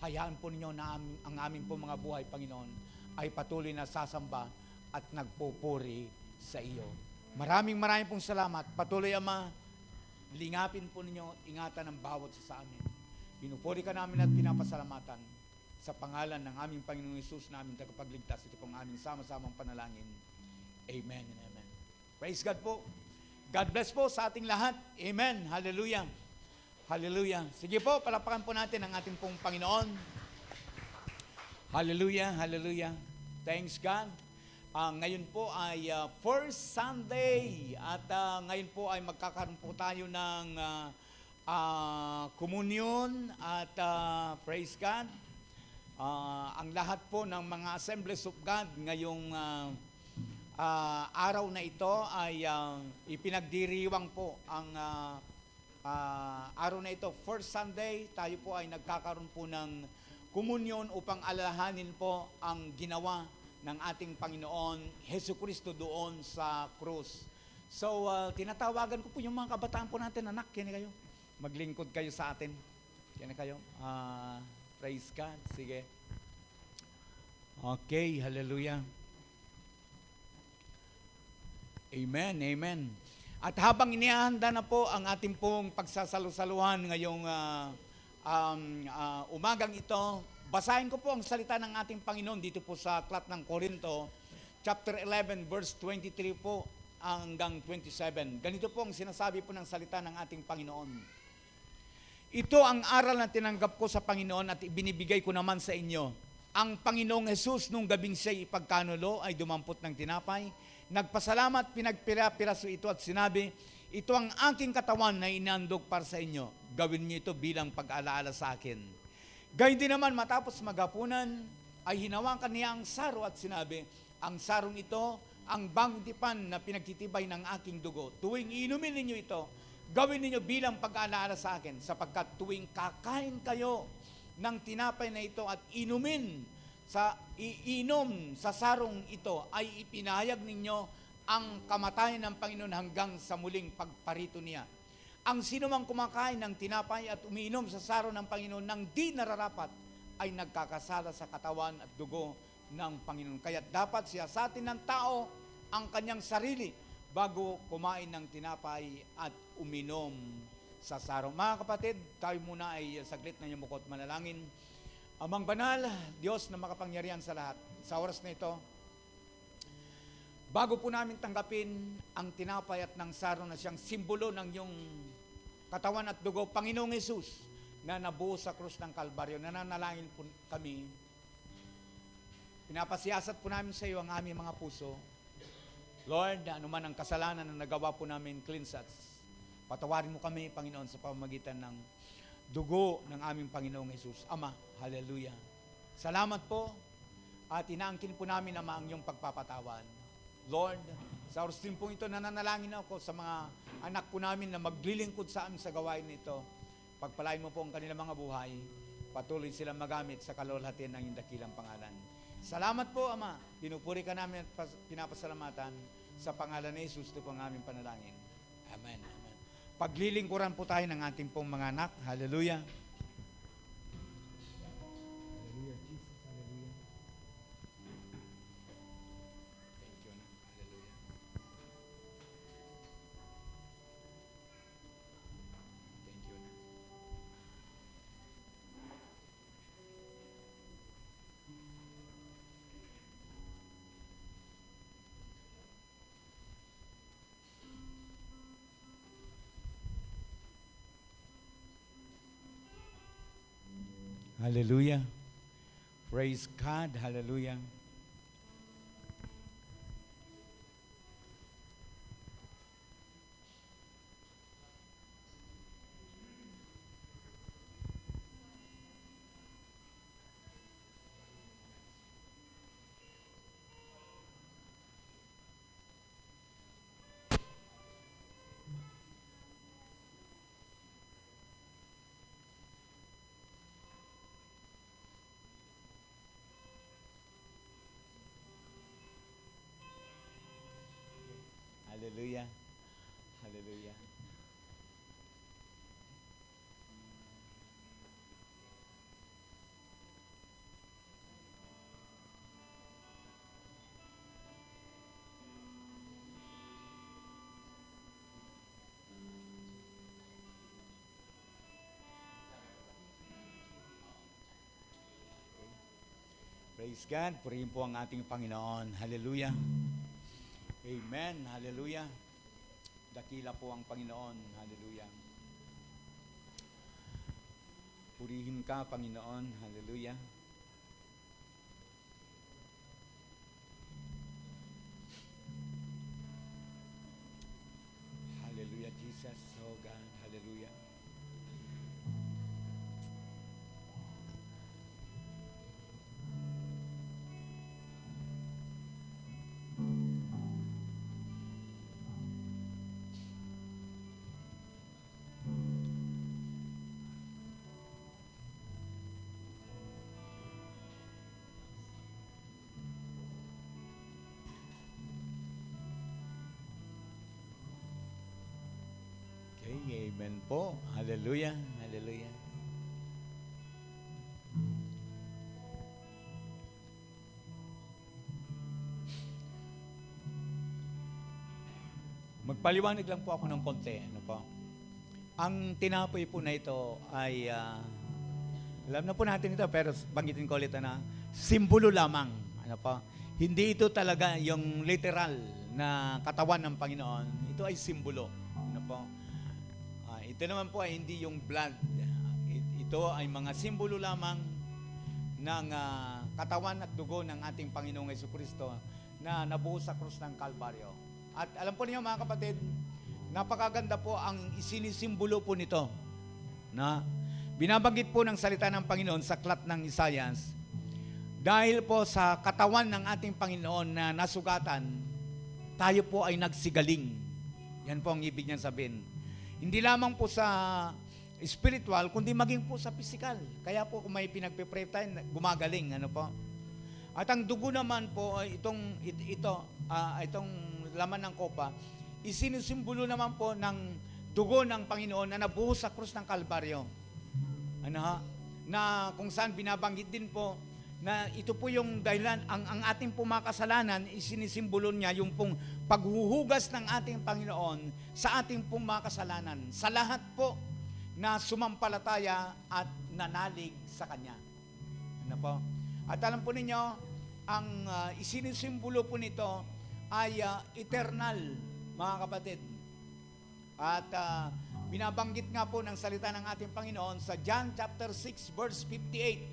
Hayaan po ninyo na ang aming po mga buhay, Panginoon, ay patuloy na sasamba at nagpupuri sa iyo. Maraming pong salamat. Patuloy, Ama, lingapin po ninyo, ingatan ang bawat sa amin. Pinupuri ka namin at pinapasalamatan sa pangalan ng aming Panginoong Hesus na aming tagapagligtas. Ito pong aming sama-samang panalangin. Amen and amen. Praise God po. God bless po sa ating lahat. Amen. Hallelujah. Hallelujah. Sige po, palapakan po natin ang ating pong Panginoon. Hallelujah, hallelujah. Thanks God. Ngayon po ay first Sunday at ngayon po ay magkakaroon po tayo ng communion at praise God. Ang lahat po ng mga Assemblies of God ngayong araw na ito ay ipinagdiriwang po ang araw na ito. First Sunday, tayo po ay nagkakaroon po ng komunyon upang alalahanin po ang ginawa ng ating Panginoon Hesukristo doon sa krus. So, tinatawagan ko po yung mga kabataan po natin, anak, yan kayo. Maglingkod kayo sa atin. Yan kayo. Praise God. Sige. Okay, hallelujah. Amen, amen. At habang inihahanda na po ang ating pong pagsasalusaluhan ngayong umagang ito, basahin ko po ang salita ng ating Panginoon dito po sa Aklat ng Korinto, chapter 11, verse 23 po hanggang 27. Ganito po ang sinasabi po ng salita ng ating Panginoon. Ito ang aral na tinanggap ko sa Panginoon at ibinibigay ko naman sa inyo. Ang Panginoong Hesus nung gabing siya'y ipagkanulo ay dumampot ng tinapay, nagpasalamat, pinagpira-piraso ito at sinabi, ito ang aking katawan na inaandog para sa inyo. Gawin niyo ito bilang pag-alaala sa akin. Gayun din naman matapos maghapunan, ay hinawakan niya ang saro at sinabi, ang sarong ito, ang bagong tipan na pinagtitibay ng aking dugo. Tuwing inumin ninyo ito, gawin ninyo bilang pag-alaala sa akin, sapagkat tuwing kakain kayo ng tinapay na ito at inumin sa iinom sa sarong ito ay ipinahayag ninyo ang kamatayan ng Panginoon hanggang sa muling pagparito niya. Ang sino mang kumakain ng tinapay at umiinom sa sarong ng Panginoon nang di nararapat ay nagkakasala sa katawan at dugo ng Panginoon. Kaya dapat siya sa atin ng tao ang kanyang sarili bago kumain ng tinapay at uminom sa sarong. Mga kapatid, tayo muna ay saglit na yumukot manalangin. Amang banal, Diyos na makapangyarihan sa lahat, sa oras na ito, bago po namin tanggapin ang tinapay at ng sarong na siyang simbolo ng iyong katawan at dugo, Panginoong Hesus, na nabuo sa krus ng Kalbaryo, nananalangin po kami. Pinapasiyasat po namin sa iyo ang aming mga puso. Lord, anuman ang kasalanan na nagawa po namin, cleanse us. Patawarin mo kami, Panginoon, sa pamamagitan ng dugo ng aming Panginoong Hesus. Ama, hallelujah. Salamat po at inaangkin po namin, Ama, ang iyong pagpapatawan. Lord, sa oras din po ito, nananalangin ako sa mga anak po namin na maglilingkod sa amin sa gawain nito. Pagpalain mo po ang kanilang mga buhay. Patuloy silang magamit sa kalwalhatian ng iyong dakilang pangalan. Salamat po, Ama. Pinupuri ka namin at pinapasalamatan sa pangalan ni Jesus. Ito po ang aming panalangin. Amen. Amen. Paglilingkuran po tayo ng ating pong mga anak. Hallelujah. Hallelujah, Jesus. Hallelujah. Thank you, anak. Hallelujah. Thank you, anak. Hallelujah. Praise God. Hallelujah. Hallelujah. Hallelujah. Praise God. Purihin po ang ating Panginoon. Hallelujah. Amen. Hallelujah. Dakila po ang Panginoon. Hallelujah. Purihin ka, Panginoon. Hallelujah. Hallelujah, Jesus. Oh God. Hallelujah. Okay, amen po. Hallelujah. Hallelujah. Magpaliwanag lang po ako ng konti. Ano po? Ang tinapay po na ito ay, alam na po natin ito, pero banggitin ko ulit na, simbolo lamang. Ano po? Hindi ito talaga yung literal na katawan ng Panginoon. Ito ay simbolo. Ano po? Ito naman po ay hindi yung blood. Ito ay mga simbolo lamang ng katawan at dugo ng ating Panginoong Jesucristo na nabuo sa krus ng Kalbaryo. At alam po niyo mga kapatid, napakaganda po ang isinisimbolo po nito. Na binabanggit po ng salita ng Panginoon sa aklat ng Isaias, dahil po sa katawan ng ating Panginoon na nasugatan, tayo po ay nagsigaling. Yan po ang ibig niyan sabihin. Hindi lamang po sa spiritual, kundi maging po sa physical. Kaya po kung may pinagpe-pray tayo, gumagaling. Ano po? At ang dugo naman po, itong laman ng kopa, isinisimbolo naman po ng dugo ng Panginoon na nabuhos sa krus ng Kalbaryo. Ano ha? Na kung saan binabanggit din po na ito po yung dahilan, ang ating pong mga kasalanan, isinisimbolo niya yung pong paghuhugas ng ating Panginoon sa ating pong mga kasalanan. Sa lahat po na sumampalataya at nanalig sa Kanya. Ano po? At alam po ninyo, ang isinisimbolo po nito ay eternal, mga kapatid. At binabanggit nga po ng salita ng ating Panginoon sa John chapter 6 verse 58.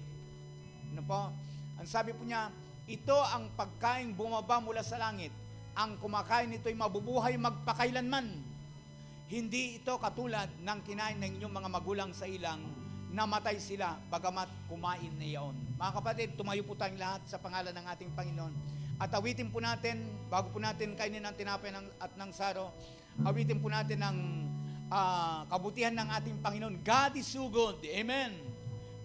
Ano po? Ang sabi po niya, ito ang pagkain bumaba mula sa langit. Ang kumakain nito ay mabubuhay magpakailanman. Hindi ito katulad ng kinain ng inyong mga magulang sa ilang, namatay sila bagamat kumain na iyon. Mga kapatid, tumayo po tayong lahat sa pangalan ng ating Panginoon. At awitin po natin, bago po natin kainin ng tinapay at ng saro, awitin po natin ang kabutihan ng ating Panginoon. God is so good. Amen.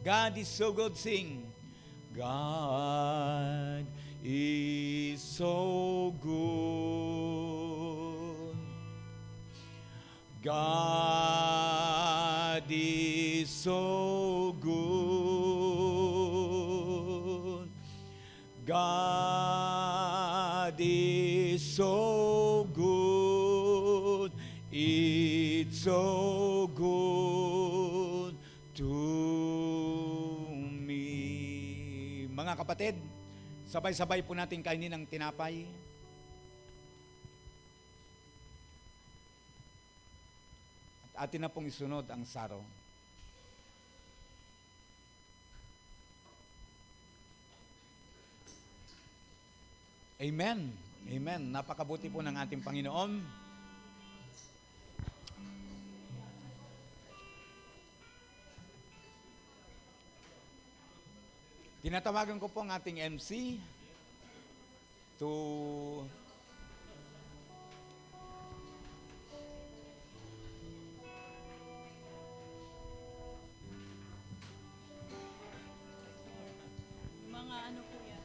God is so good. Sing. God is so good. God is so good. God is so good. It's so good to me. Mga kapatid, sabay-sabay po natin kainin ng tinapay. At atin na pong isunod ang saro. Amen. Amen. Napakabuti po ng ating Panginoon. Tinatawagan ko po ang ating MC to Mga ano po yan?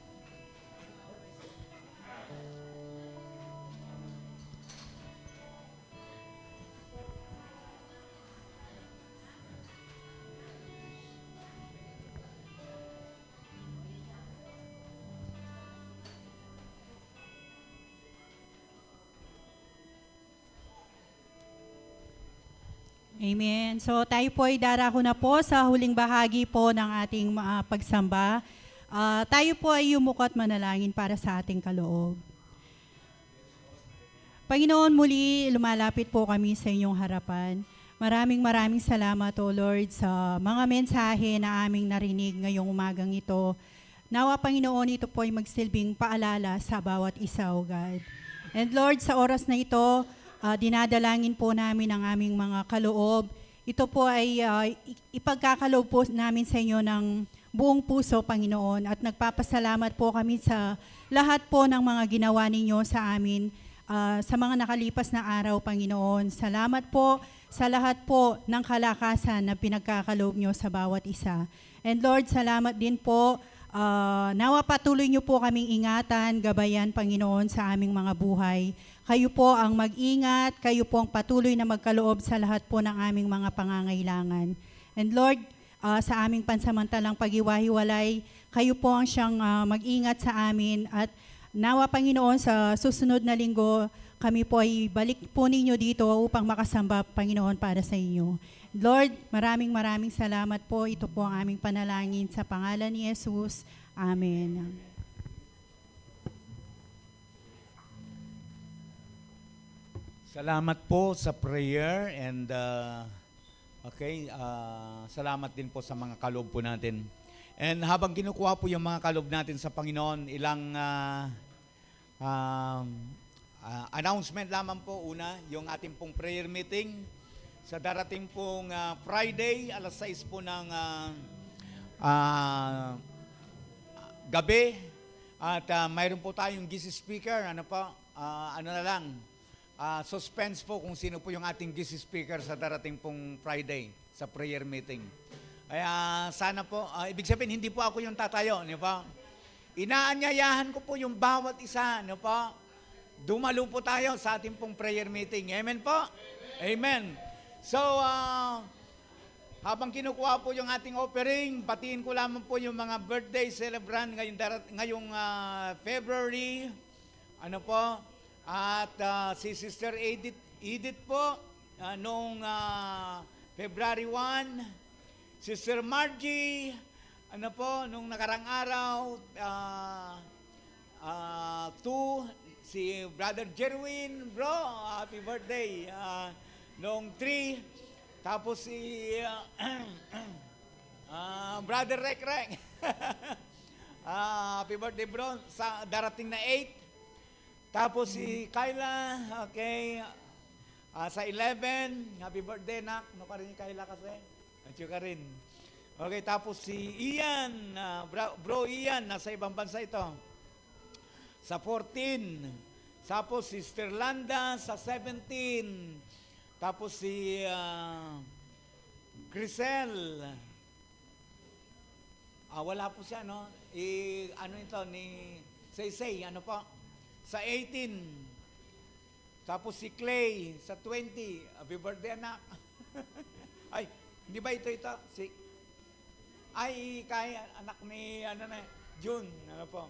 Amen. So tayo po ay darako na po sa huling bahagi po ng ating pagsamba. Tayo po ay yumukot manalangin para sa ating kaloob. Panginoon, muli lumalapit po kami sa inyong harapan. Maraming salamat, O Lord, sa mga mensahe na aming narinig ngayong umagang ito. Nawa, Panginoon, ito po ay magsilbing paalala sa bawat isa, O God. And Lord, sa oras na ito, dinadalangin po namin ang aming mga kaloob. Ito po ay ipagkakaloob po namin sa inyo ng buong puso, Panginoon. At nagpapasalamat po kami sa lahat po ng mga ginawa ninyo sa amin sa mga nakalipas na araw, Panginoon. Salamat po sa lahat po ng kalakasan na pinagkakaloob nyo sa bawat isa. And Lord, salamat din po. Nawa patuloy nyo po kaming ingatan, gabayan, Panginoon, sa aming mga buhay. Kayo po ang mag-ingat, kayo po ang patuloy na magkaloob sa lahat po ng aming mga pangangailangan. And Lord, sa aming pansamantalang pag-iwahiwalay, kayo po ang siyang mag-ingat sa amin. At nawa, Panginoon, sa susunod na linggo, kami po ay balik po ninyo dito upang makasamba, Panginoon, para sa inyo. Lord, maraming salamat po. Ito po ang aming panalangin sa pangalan ni Jesus. Amen. Salamat po sa prayer and salamat din po sa mga kaloob po natin. And habang kinukuha po yung mga kaloob natin sa Panginoon, ilang announcement lamang po. Una, yung ating pong prayer meeting sa darating pong Friday, alas 6 po ng gabi. At mayroon po tayong guest speaker. Suspense po kung sino po yung ating guest speaker sa darating pong Friday sa prayer meeting. Kaya sana po, ibig sabihin, hindi po ako yung tatayo, di ba? inaanyayahan ko po yung bawat isa, ano po? Dumalo po tayo sa ating pong prayer meeting. Amen po? Amen. So, habang kinukuha po yung ating offering, batiin ko lamang po yung mga birthday celebrant ngayong February. Ano po? At si Sister Edith po, noong February 1. Sister Margie, ano po, nung nakarang araw, 2. Si Brother Jerwin, bro, happy birthday. Noong 3. Tapos si Brother Rek. Happy birthday, bro. Sa darating na 8. Tapos si Kyla, okay. Sa 11, happy birthday, nak. No ka rin ni Kyla kasi. Antiyo ka rin. Okay, tapos si Ian, bro Ian, nasa ibang bansa ito. Sa 14. Tapos si Sister Landa sa 17. Tapos si Crisel. Wala po siya, no? Ano ito, ni Say, ano po? Sa 18. Tapos si Clay sa 20. Happy birthday, anak. Ay, hindi ba ito? Ay, kay anak ni, June. Ano po?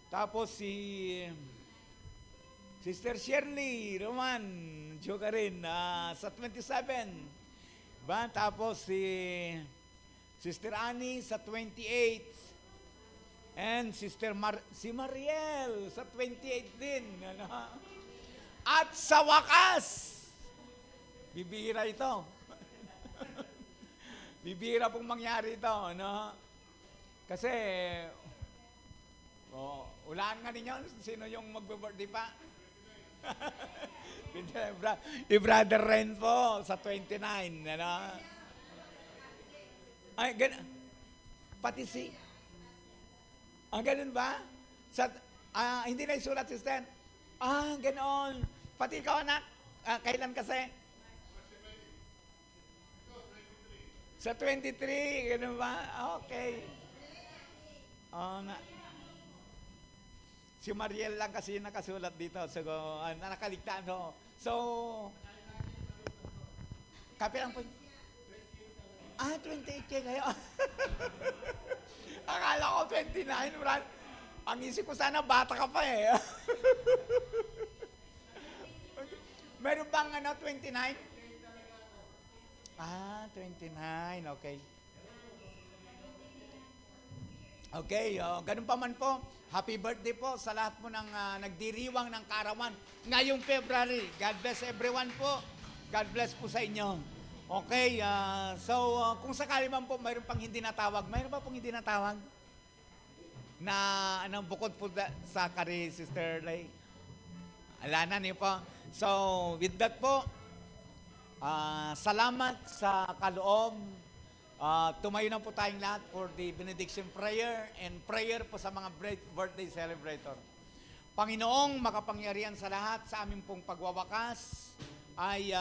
Tapos si Sister Shirley Roman, joke rin, sa 27. Ba? Tapos si Sister Annie sa 28. And si Mariel sa 28 din. Ano? At sa wakas, bibihira ito. Bibihira pong mangyari ito. No? Kasi, ulaan nga ninyo, sino yung magbe-birthday pa? Brother Ren po, sa 29. Ano? Ay, pati si... ganun ba? Hindi na isulat, sister. Ganoon. Pati ikaw, anak. Kailan kasi? Sa 23, gano'n ba? Okay. Nga. Si Mariel lang kasi yung nakasulat dito. So, nakaligtaan ho. So, kapilang po. 28 kayo. Akala ko 29, Brad. Ang isip ko sana, bata ka pa eh. Meron bang 29? 29, okay. Okay, ganun pa man po. Happy birthday po sa lahat po ng nagdiriwang ng kaarawan ngayong February. God bless everyone po. God bless po sa inyo. Okay, so kung sakali man po mayroon pang hindi natawag, mayroon pa pong hindi natawag? Na bukod po sa kari Sister Lay? Alana niyo po. So, with that po, salamat sa kaloob. Tumayo na po tayong lahat for the benediction prayer and prayer po sa mga birthday celebrator. Panginoong makapangyarihan sa lahat, sa aming pong pagwawakas ay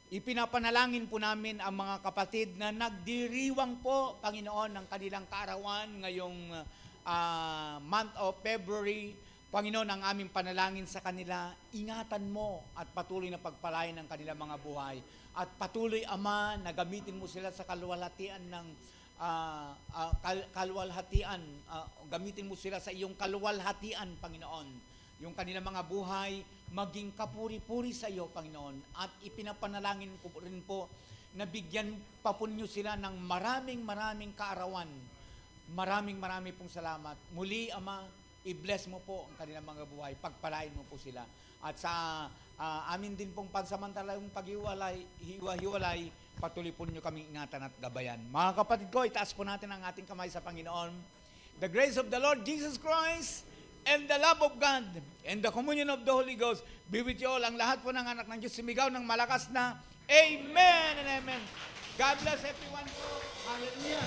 ipinapanalangin po namin ang mga kapatid na nagdiriwang po, Panginoon, ng kanilang kaarawan ngayong month of February. Panginoon, ang aming panalangin sa kanila, ingatan mo at patuloy na pagpalain ang kanilang mga buhay. At patuloy, Ama, na gamitin mo sila sa kaluwalhatian ng gamitin mo sila sa iyong kaluwalhatian, Panginoon. Yung kanilang mga buhay, maging kapuri-puri sa iyo, Panginoon. At ipinapanalangin ko rin po na bigyan pa po niyo sila ng maraming kaarawan. Maraming pong salamat. Muli, Ama, i-bless mo po ang kanilang mga buhay. Pagpalain mo po sila. At sa amin din pong pansamantalang paghiwalay, patuloy po niyo kaming ingatan at gabayan. Mga kapatid ko, itaas po natin ang ating kamay sa Panginoon. The grace of the Lord Jesus Christ and the love of God and the communion of the Holy Ghost be with you all. Ang lahat po ng anak ng Diyos sumigaw ng malakas na Amen and Amen. God bless everyone po. Hallelujah.